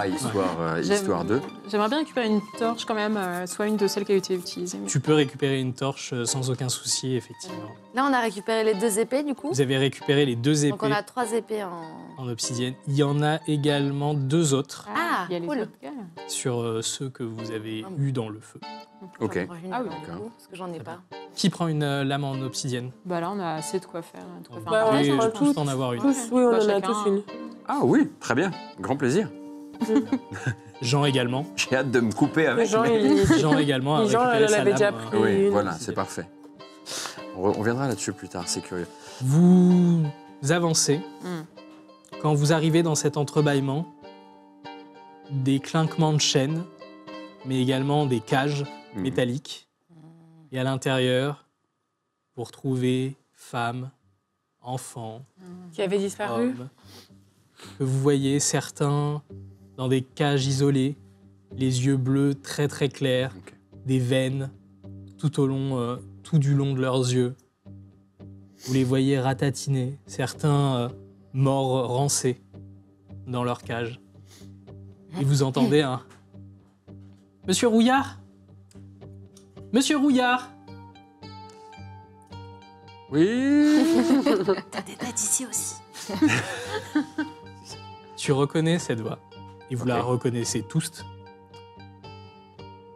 histoire d'eux. J'aimerais bien récupérer une torche quand même, soit une de celles qui a été utilisée. mais- Tu peux récupérer une torche sans aucun souci, effectivement. Là, on a récupéré les 2 épées, du coup. Vous avez récupéré les 2 2 Donc on épées a 3 épées en... en obsidienne. Il y en a également 2 autres Ah, il y a les cool. autres gars. sur ceux que vous avez Ah. eus dans le feu. Ok. J'en prends une, Ah oui, du d'accord. coup, parce que j'en ai pas. Qui prend une lame en obsidienne? Bah là, on a assez de quoi faire. De quoi faire Bah, un ouais, partage, je je prends pense toutes. d'en avoir une. Tous, oui, on Bah, en a chacun, tous une. Ah oui, très bien. Grand plaisir. Jean également. J'ai hâte de me couper avec. Jean, mais- il... Jean également a Jean, récupéré elle sa avait lame, déjà pris. Oui, une voilà, obsidienne. c'est parfait. On reviendra là-dessus plus tard, c'est curieux. Vous avancez. Hmm. Quand vous arrivez dans cet entrebâillement, des clinquements de chaînes, mais également des cages Mhm. métalliques. Et à l'intérieur, vous retrouvez femmes, enfants, qui avait disparu. hommes, que vous voyez certains dans des cages isolées, les yeux bleus très très clairs, Ok. des veines tout du long de leurs yeux. Vous les voyez ratatiner, certains morts rancés dans leur cage. Et vous entendez un « Monsieur Rouillard Monsieur Rouillard !» Oui. T'as des têtes ici aussi. Tu reconnais cette voix, et vous la Ok. reconnaissez tous.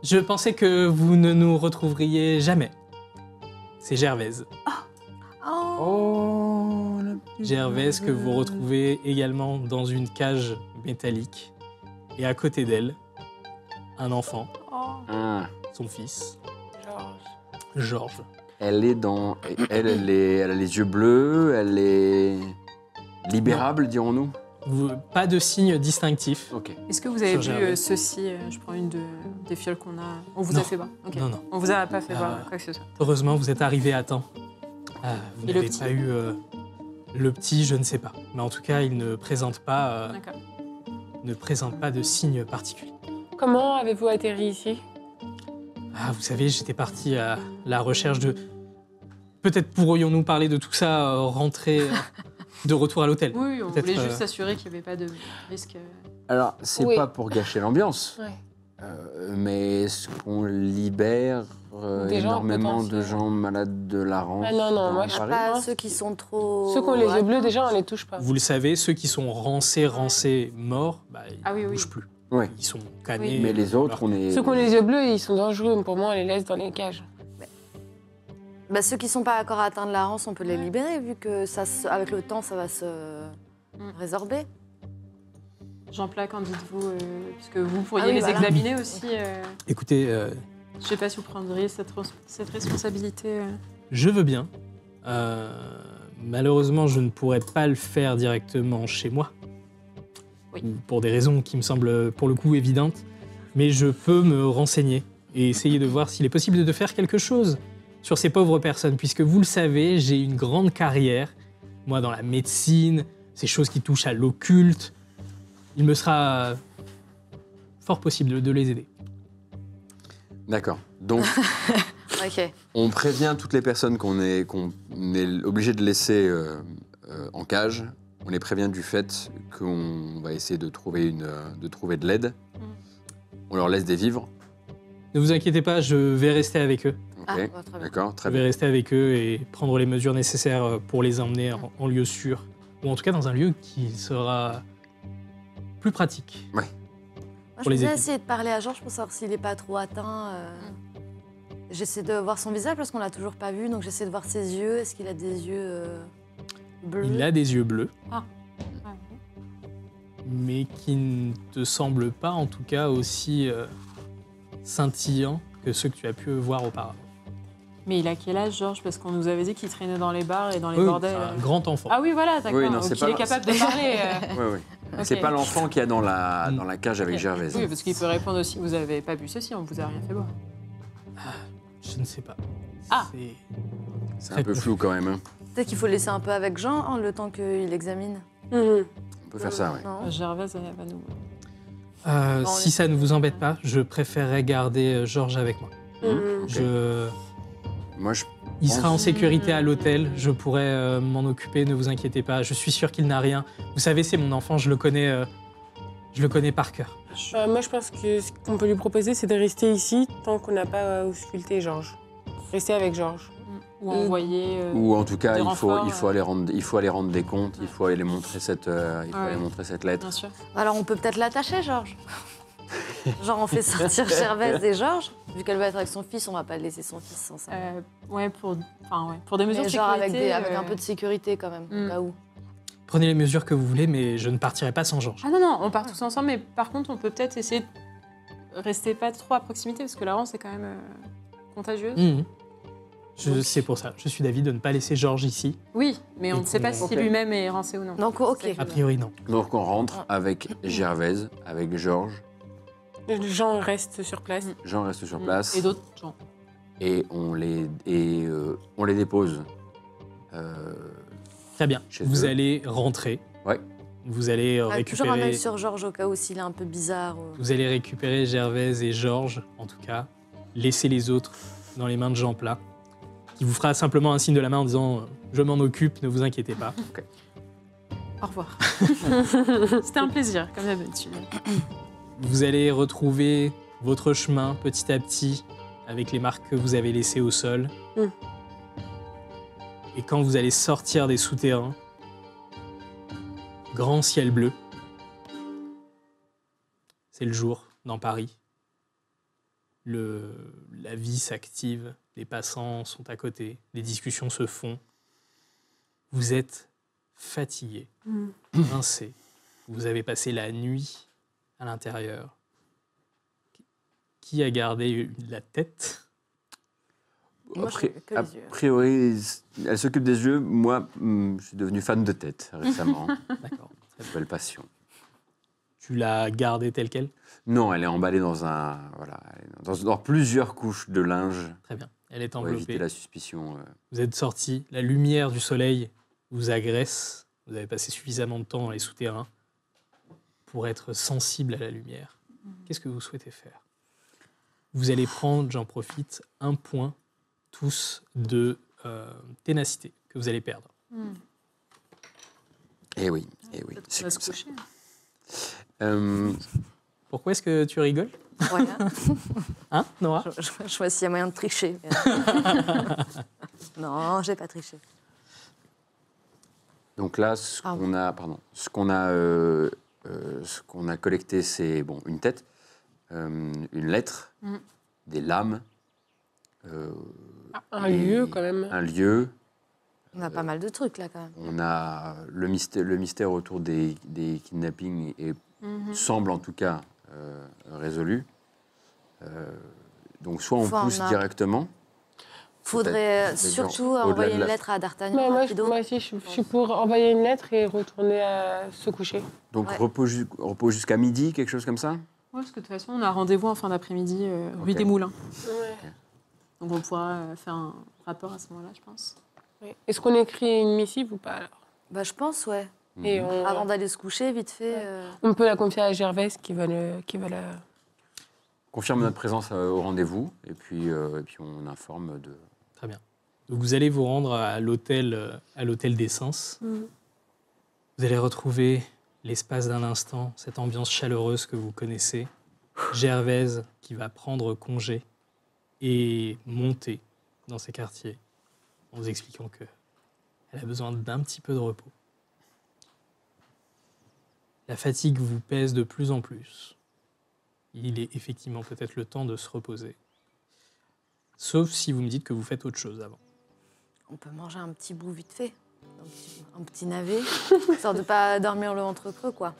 Je pensais que vous ne nous retrouveriez jamais. C'est Gervaise. Oh, Oh. la petite Gervaise que vous retrouvez également dans une cage métallique. Et à côté d'elle, un enfant, Ah. son fils, Georges. Georges. Elle est dans. Elle a les yeux bleus, elle est. Libérable, dirons-nous. Pas de signe distinctif. Ok. Est-ce que vous avez Sur vu Gervais. ceci Je prends une des fioles qu'on a. On vous Non. a fait voir. Ok. Non, non. On vous a pas fait voir Ah. quoi que ce soit. Heureusement, vous êtes arrivé à temps. Vous Et le n'avez petit pas eu... le petit, je ne sais pas. Mais en tout cas, il ne présente pas, D'accord. de signe particulier. Comment avez-vous atterri ici? Ah, vous savez, j'étais parti à la recherche de... Peut-être pourrions-nous parler de tout ça, rentrer de retour à l'hôtel. Oui, on Peut-être, voulait juste s'assurer qu'il n'y avait pas de risque. Alors, c'est Oui. pas pour gâcher l'ambiance, Ouais. mais est-ce qu'on libère Des gens énormément de potentiels. gens malades de la rance Ah non, non, dans moi, je Paris pas ceux qui sont trop... Ceux qui ont les yeux bleus, déjà, on les touche pas. Vous le savez, ceux qui sont rancés, morts, bah, ils Ah oui, ne oui. bougent plus. Ouais. Ils sont canés. Mais les autres, on est. Ceux qui ont les yeux bleus, ils sont dangereux. Pour moi, on les laisse dans les cages. Bah, ceux qui sont pas encore atteints de la rance, on peut les libérer, vu que ça, avec le temps, ça va se résorber. Jean-Plat, qu'en dites-vous Puisque vous pourriez Ah oui, les voilà. examiner aussi. Écoutez, Je ne sais pas si vous prendriez cette responsabilité. je veux bien. Malheureusement, je ne pourrais pas le faire directement chez moi. Oui. Ou pour des raisons qui me semblent pour le coup évidentes. Mais je peux me renseigner et essayer de voir s'il est possible de faire quelque chose sur ces pauvres personnes. Puisque vous le savez, j'ai une grande carrière, moi dans la médecine, ces choses qui touchent à l'occulte. Il me sera fort possible de les aider. D'accord. Donc, Ok. on prévient toutes les personnes qu'on est obligé de laisser en cage. On les prévient du fait qu'on va essayer de trouver de l'aide. On leur laisse des vivres. Ne vous inquiétez pas, je vais rester avec eux. Ok. Ah, ouais, très bien. D'accord, Je très vais bien. rester avec eux et prendre les mesures nécessaires pour les emmener en lieu sûr. Ou en tout cas dans un lieu qui sera plus pratique. Moi, Pour je les voulais équipes. essayer de parler à Georges pour savoir s'il n'est pas trop atteint. J'essaie de voir son visage parce qu'on l'a toujours pas vu, donc j'essaie de voir ses yeux. Est-ce qu'il a des yeux bleus? Il a des yeux bleus, Ah, mais qui ne te semblent pas en tout cas aussi scintillants que ceux que tu as pu voir auparavant. mais il a quel âge, Georges Parce qu'on nous avait dit qu'il traînait dans les bars et dans les Oui, bordels. c'est un grand enfant. Ah oui, voilà, d'accord. Oui, non, Donc c'est il pas- est capable de parler. Ouais, ouais. Ok. C'est pas l'enfant qu'il y a dans la cage avec Ok. Gervaise. Oui, parce qu'il peut répondre aussi. Vous avez pas bu ceci, on vous a rien fait boire. Je ne sais pas. Ah. C'est- C'est un peu flou quand même. Hein. Peut-être qu'il faut laisser un peu avec Jean le temps qu'il examine. Mhm. On peut faire ça, oui. Non. Gervaise, elle va nous. on si est- ça ne vous embête pas, je préférerais garder Georges avec moi. Mhm. Je... Moi, je Il sera en pense- sécurité à l'hôtel, je pourrai m'en occuper, ne vous inquiétez pas. Je suis sûr qu'il n'a rien. Vous savez, c'est mon enfant, je le connais par cœur. Moi, je pense que ce qu'on peut lui proposer, c'est de rester ici tant qu'on n'a pas ausculté Georges. Rester avec Georges. Ou envoyer. Ou en tout cas, des il faut renforts, aller rendre des comptes, il faut aller montrer cette Ouais. lettre. Bien sûr. Alors, on peut peut-être l'attacher, Georges. Genre, on fait sortir Gervaise et Georges. Vu qu'elle va être avec son fils, on va pas laisser son fils sans ça. Ouais, pour des mesures Mais de genre sécurité. avec un peu de sécurité quand même, au cas où. Prenez les mesures que vous voulez, mais je ne partirai pas sans Georges. Ah non, on part tous ensemble, mais par contre, on peut peut-être essayer de rester pas trop à proximité, parce que la rance est quand même contagieuse. Mhm. Donc- C'est pour ça. Je suis d'avis de ne pas laisser Georges ici. Oui, mais on Et ne sait pas qu'on- si lui-même est rancé ou non. Donc, ok. A priori, non. Donc on rentre avec Gervaise, avec Georges. Les gens restent sur place. Jean reste sur place Et d'autres gens. et on les dépose. Très bien. Chez Vous eux. allez rentrer. Ouais. Vous allez Avec toujours un récupérer. œil sur Georges au cas où s'il est un peu bizarre. Vous allez récupérer Gervaise et Georges, en tout cas. Laissez les autres dans les mains de Jean Plat, qui vous fera simplement un signe de la main en disant je m'en occupe, ne vous inquiétez pas. Au revoir. C'était un plaisir, comme d'habitude. Vous allez retrouver votre chemin petit à petit avec les marques que vous avez laissées au sol. Mm. Et quand vous allez sortir des souterrains, grand ciel bleu. C'est le jour dans Paris. La vie s'active, les passants sont à côté, les discussions se font. Vous êtes fatigué, rincé. Vous avez passé la nuit à l'intérieur. Qui a gardé la tête? Moi, je fais que A les yeux. priori, elle s'occupe des yeux. Moi, je suis devenu fan de tête récemment. D'accord. Ça s'appelle passion. Tu l'as gardée telle quelle? Non, elle est emballée dans plusieurs couches de linge Très bien. Elle est pour enveloppée. éviter la suspicion. Vous êtes sorti, la lumière du soleil vous agresse. Vous avez passé suffisamment de temps dans les souterrains pour être sensible à la lumière. Qu'est-ce que vous souhaitez faire? Vous allez prendre, j'en profite, un point tous de ténacité que vous allez perdre. Eh oui, On c'est va comme se ça. coucher. Pourquoi est-ce que tu rigoles? Voilà. Hein, Nora? Je vois s'il y a moyen de tricher. Non, j'ai pas triché. Donc là, ce qu'on a collecté, c'est une tête, une lettre, des lames, Un Et- lieu, quand même. un lieu. On a pas mal de trucs là quand même. On a le mystère autour des kidnappings et semble en tout cas résolu. Donc soit on Faut pousse en a- directement. Faudrait Peut-être, surtout au-delà envoyer de une la- lettre à D'Artagnan. Moi rapido. aussi, je suis pour envoyer une lettre et retourner se coucher. Donc Ouais. repos jusqu'à midi, quelque chose comme ça. Ouais, parce que de toute façon, on a rendez-vous en fin d'après-midi rue Ok. des Moulins. Ouais. Donc on pourra faire un rapport à ce moment-là, je pense. Ouais. Est-ce qu'on écrit une missive ou pas alors? Bah, je pense, ouais. Et Avant d'aller se coucher, vite fait. on peut la confier à Gervaise qui va la... Confirme notre présence au rendez-vous et puis on informe de. Très bien. Donc vous allez vous rendre à l'hôtel d'Essence. Vous allez retrouver l'espace d'un instant, cette ambiance chaleureuse que vous connaissez. Gervaise qui va prendre congé et monter dans ces quartiers en vous expliquant qu'elle a besoin d'un petit peu de repos. La fatigue vous pèse de plus en plus. Il est effectivement peut-être le temps de se reposer. Sauf si vous me dites que vous faites autre chose avant. On peut manger un petit bout vite fait. Un petit navet. Histoire de pas dormir le ventre creux, quoi.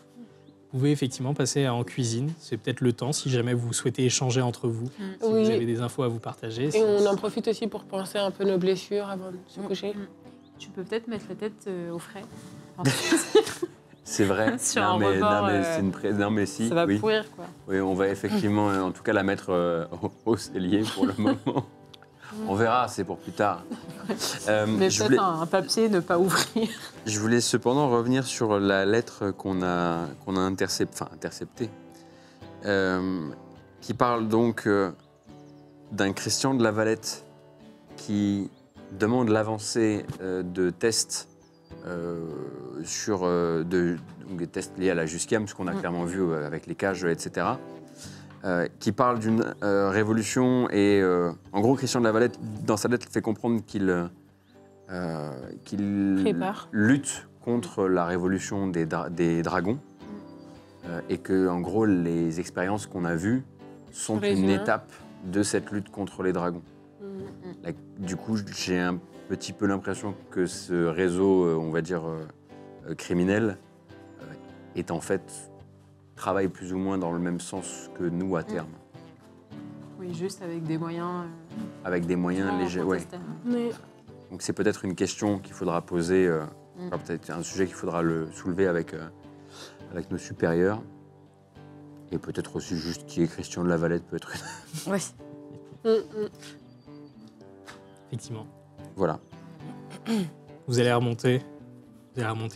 Vous pouvez effectivement passer en cuisine. C'est peut-être le temps si jamais vous souhaitez échanger entre vous, si Oui. vous avez des infos à vous partager. Et on en profite aussi pour penser un peu nos blessures avant de se coucher. Tu peux peut-être mettre la tête au frais. C'est vrai. Sur non, un mais, rebord, non, mais c'est non, mais si. Ça va oui. pourrir, quoi. Oui, on va effectivement, en tout cas, la mettre au cellier pour le moment. On verra, c'est pour plus tard. Mais je, peut-être voulais, un papier ne pas ouvrir. je voulais cependant revenir sur la lettre qu'on a interceptée, qui parle donc d'un Christian de la Valette qui demande l'avancée de tests donc des tests liés à la Jusquiam, ce qu'on a clairement vu avec les cages, etc. qui parle d'une révolution et en gros Christian de la Valette dans sa lettre fait comprendre qu'il Prépare. lutte contre la révolution des dragons et que en gros les expériences qu'on a vues sont Sur les une humains. étape de cette lutte contre les dragons. Là, du coup j'ai un petit peu l'impression que ce réseau on va dire criminel est en fait travaille plus ou moins dans le même sens que nous à terme, Oui, juste avec des moyens. avec des moyens légers. Ouais. Mais Donc c'est peut-être une question qu'il faudra poser, enfin, peut-être un sujet qu'il faudra le soulever avec nos supérieurs. Et peut-être aussi juste qui est Christian de la Valette peut être une... Oui. Effectivement. Voilà. Vous allez remonter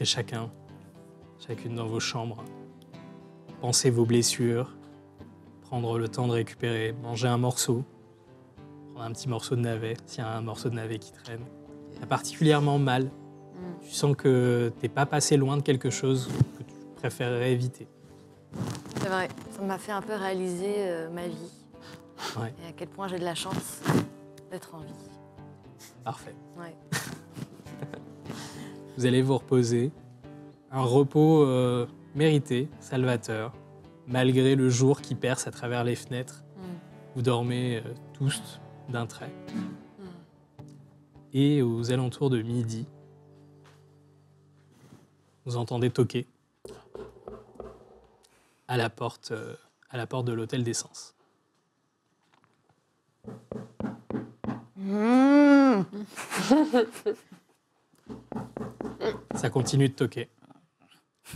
chacune dans vos chambres. Pensez vos blessures, prendre le temps de récupérer, manger un morceau, prendre un petit morceau de navet, s'il y a un morceau de navet qui traîne. T'as particulièrement mal. Tu sens que t'es pas passé loin de quelque chose que tu préférerais éviter. C'est vrai, ça m'a fait un peu réaliser ma vie. Ouais. Et à quel point j'ai de la chance d'être en vie. Parfait. Ouais. Vous allez vous reposer. Un repos mérité, salvateur, malgré le jour qui perce à travers les fenêtres. Vous dormez tous d'un trait. Et aux alentours de midi, vous entendez toquer à la porte de l'hôtel d'essence. Ça continue de toquer.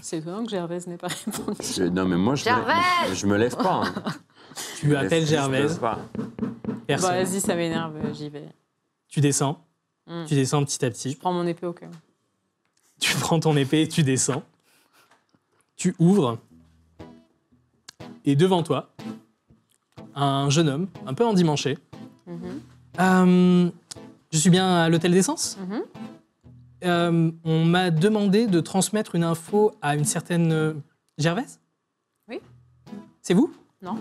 C'est étonnant que Gervaise n'ait pas répondu. Non mais moi je me lève pas. Hein. Tu appelles Je me lève Gervaise, pas. personne. Bah, vas-y, ça m'énerve, j'y vais. Tu descends petit à Je petit. prends mon épée au cœur. Tu prends ton épée et tu descends. Tu ouvres. Et devant toi, un jeune homme, un peu endimanché. Je suis bien à l'hôtel d'essence. On m'a demandé de transmettre une info à une certaine Gervaise. Oui. C'est vous? Non.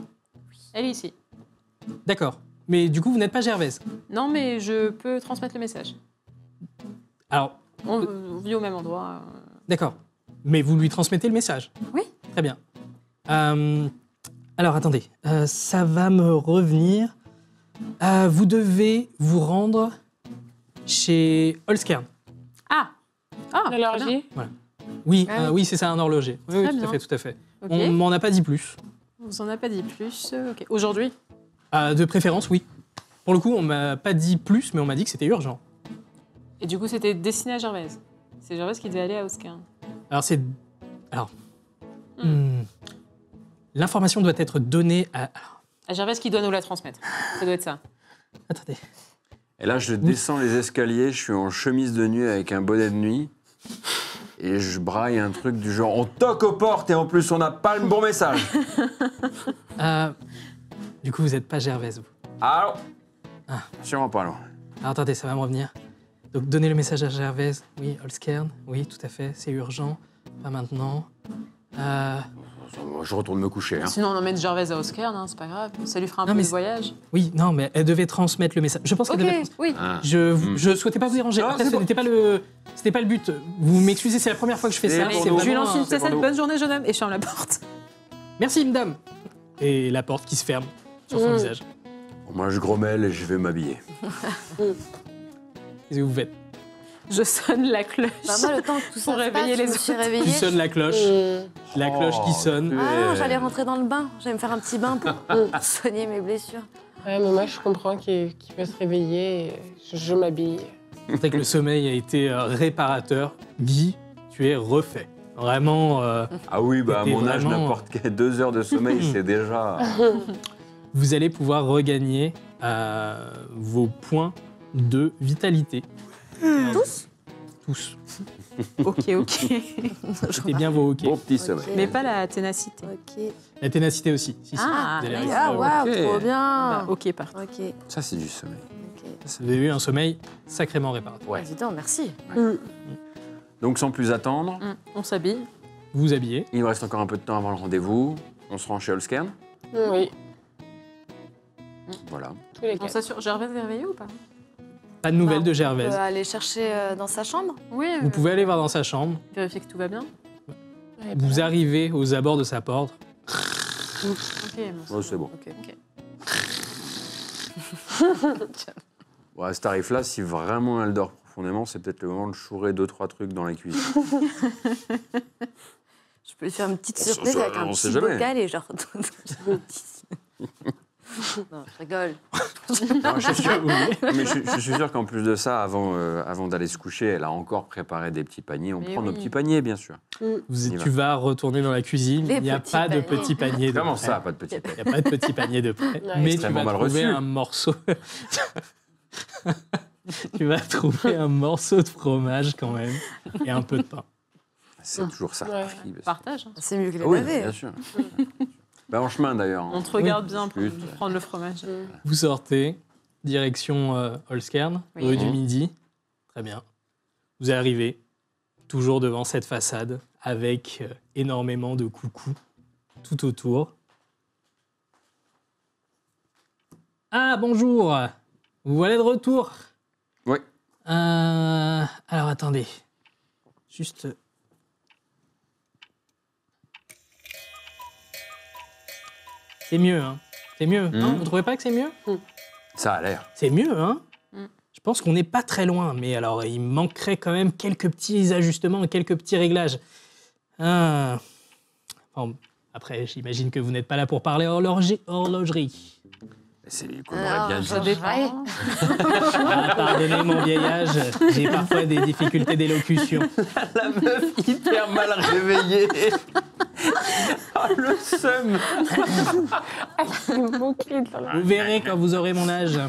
Elle est ici. D'accord. Mais du coup, vous n'êtes pas Gervaise. Non, mais je peux transmettre le message. Alors, On vit au même endroit. d'accord. Mais vous lui transmettez le message? Oui. Très bien. Alors, attendez. Ça va me revenir. Vous devez vous rendre chez Holskern. Ah, très bien. l'allergie. Oui, Ah oui. oui, c'est ça, un horloger. Oui, oui, Très tout à bien. fait, tout à fait. Ok. On m'en a pas dit plus. On vous en a pas dit plus. Ok. Aujourd'hui? De préférence, oui. Pour le coup, on m'a pas dit plus, mais on m'a dit que c'était urgent. Et du coup, c'était destiné à Gervaise. C'est Gervaise qui devait aller à Oscar. Alors, c'est... Alors... L'information doit être donnée à... Alors, À Gervaise qui doit nous la transmettre. Ça doit être ça. attendez. Et là je descends les escaliers, je suis en chemise de nuit avec un bonnet de nuit. Et je braille un truc du genre on toque aux portes et en plus on n'a pas le bon message. Du coup, vous n'êtes pas Gervaise, vous. Allô? Ah. Sûrement pas alors. Alors, attendez, ça va me revenir. Donc, donnez le message à Gervaise. Oui, Holskern. Oui, tout à fait, c'est urgent. Pas maintenant. Je retourne me coucher. Hein. Sinon, on emmène Gervaise à Oscar, hein, c'est pas grave. Ça lui fera un Non, peu mais de c'est- voyage. Oui, non, mais elle devait transmettre le message. Je pense Ok, qu'elle devait... oui. Ah. Je souhaitais pas vous déranger. Non, Après, c'est ce bon. n'était pas le but. Vous m'excusez, c'est la première fois que je fais C'est ça. pour C'est nous. Je lui vraiment lance une un- c'est pour cessette. nous. Bonne journée, jeune homme. Et je ferme la porte. Merci, madame. Et la porte qui se ferme sur son visage. Bon, moi je grommelle et je vais m'habiller. Qu'est-ce que vous faites? Je sonne la cloche. Bah, moi, le temps que tout ça Pour se réveiller passe, je les me suis autres. réveillée. Tu sonnes la cloche. La cloche qui sonne. Ah non, j'allais rentrer dans le bain. J'allais me faire un petit bain pour soigner mes blessures. Ouais, mais moi, je comprends qu'il peut se réveiller. Et je m'habille. C'est vrai que le sommeil a été réparateur. Guy, tu es refait. Vraiment, Ah oui, bah à C'était mon âge, vraiment- n'importe quelle 2 heures de sommeil, c'est déjà. vous allez pouvoir regagner vos points de vitalité. Tous Tous. Ok, ok. C'était bien vos hockey. Bon petit sommeil. Mais pas la ténacité. Ok. La ténacité aussi. Si, si. Ah, Vous allez nice. réussir à Ah, waouh, Ok. trop bien. Bah, ok, parfait. Ok, Ça, c'est du sommeil. ok. Vous avez eu un sommeil sacrément réparateur. Ouais. Dis donc, merci. Donc, sans plus attendre, On s'habille. Vous vous habillez. il nous reste encore un peu de temps avant le rendez-vous. On se rend chez Holskern. Oui. Voilà. Tous les On quatre. s'assure. Gervais est réveillé ou pas? Pas de nouvelles Bah, de On Gervaise. peut aller chercher dans sa chambre. Oui. Vous pouvez aller voir dans sa chambre. Vérifier que tout va bien. Ouais, Vous bah, arrivez aux abords de sa porte. Ok, bon. Ouais, c'est bon. Ok. Bon, à ce tarif-là, si vraiment elle dort profondément, c'est peut-être le moment de chourer 2-3 trucs dans la cuisine. Je peux lui faire une petite On sait- surprise avec un on sait petit jamais. bocal et genre. Non, je rigole. Non, je suis sûr, mais je suis sûr qu'en plus de ça, avant d'aller se coucher, elle a encore préparé des petits paniers. On Mais prend nos oui. petits paniers, bien sûr. Tu va. vas retourner dans la cuisine. Les Il n'y a petits pas de paniers. petits paniers de Comment près. ça, pas de petits Il paniers? n'y a pas de petits paniers de près. Ouais. Mais tu Extrêmement vas mal trouver reçu. un morceau. Tu vas trouver un morceau de fromage quand même et un peu de pain. C'est toujours ça. Ouais. le prix, parce- Partage. hein. C'est mieux que les Oui, laver. bien sûr. En chemin, d'ailleurs. On te regarde bien pour Flûte. prendre le fromage. Vous sortez, direction Holskern, Oui. rue du Mhm. Midi. Très bien. Vous arrivez, toujours devant cette façade, avec énormément de coucous tout autour. Ah, bonjour. Vous voilà de retour. Oui. Alors, attendez. Juste... C'est mieux, hein. C'est mieux. Non, vous trouvez pas que c'est mieux? Ça a l'air. C'est mieux, hein? Mm. Je pense qu'on n'est pas très loin, mais alors il manquerait quand même quelques petits ajustements et quelques petits réglages. Ah. Bon, après, j'imagine que vous n'êtes pas là pour parler horlogerie. C'est qu'on Alors, aurait bien je dit. dépend. Ah, pardonnez mon vieil âge, j'ai parfois des difficultés d'élocution. La meuf hyper mal réveillée. Ah, le seum. Le mot-clé dans la- Vous verrez quand vous aurez mon âge,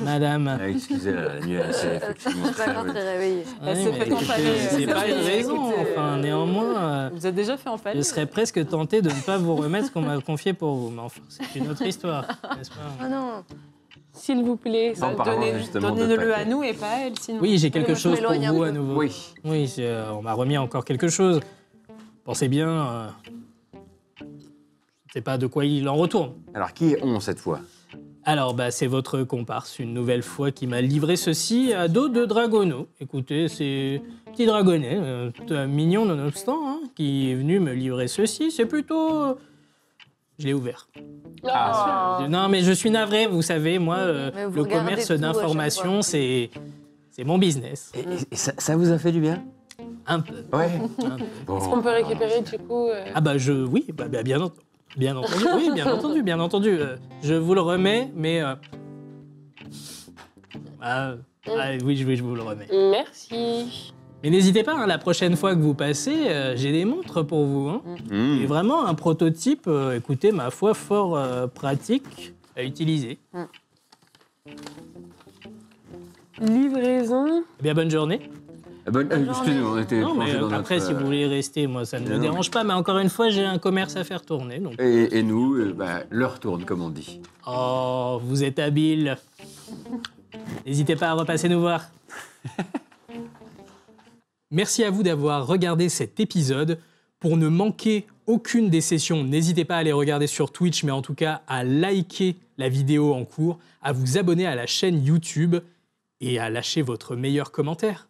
madame. Ah, excusez, la nuit, c'est effectivement Je sais pas très... quand t'es réveillé. Elle Ouais, s'est mais fait empaler, c'est pas une Sophie. raison, Écoutez, enfin, néanmoins... Vous êtes déjà fait empaler. Je serais presque tenté de ne pas vous remettre ce qu'on m'a confié pour vous. Mais enfin, c'est une autre histoire, n'est-ce pas? Oh non. S'il vous plaît. En parlant justement de Donnez-le paquets. à nous et pas à elle, sinon. Oui, j'ai quelque moi, je chose pour m'éloigne un vous peu. à nouveau. Oui. Oui, on m'a remis encore quelque chose. Pensez bien, je ne sais pas de quoi il en retourne. Alors, qui est on cette fois? Alors, bah, c'est votre comparse, une nouvelle fois, qui m'a livré ceci à dos de dragonneau. Écoutez, c'est petit dragonnet, mignon nonobstant, hein, qui est venu me livrer ceci. C'est plutôt... Je l'ai ouvert. Ah, Non, mais je suis navré, vous savez, moi, Mais vous le regardez commerce tout à chaque d'information, fois. c'est mon business. Et ça vous a fait du bien? Un peu. Ouais. un peu. Bon. Est-ce qu'on peut récupérer du coup Ah bah oui, bien entendu. Oui, bien entendu. Je vous le remets, mais... oui, je vous le remets. Merci. Mais n'hésitez pas, hein, la prochaine fois que vous passez, j'ai des montres pour vous. Hein. Mmh. Et vraiment un prototype, écoutez, ma foi, fort pratique à utiliser. Livraison. Eh bien, bonne journée. Excusez-moi, on était Non, mais plongés dans après, notre, si vous voulez rester, moi, ça ne me non. dérange pas. Mais encore une fois, j'ai un commerce à faire tourner. Donc... Et nous, l'heure tourne, comme on dit. Oh, vous êtes habile. N'hésitez pas à repasser nous voir. Merci à vous d'avoir regardé cet épisode. Pour ne manquer aucune des sessions, n'hésitez pas à les regarder sur Twitch, mais en tout cas à liker la vidéo en cours, à vous abonner à la chaîne YouTube et à lâcher votre meilleur commentaire.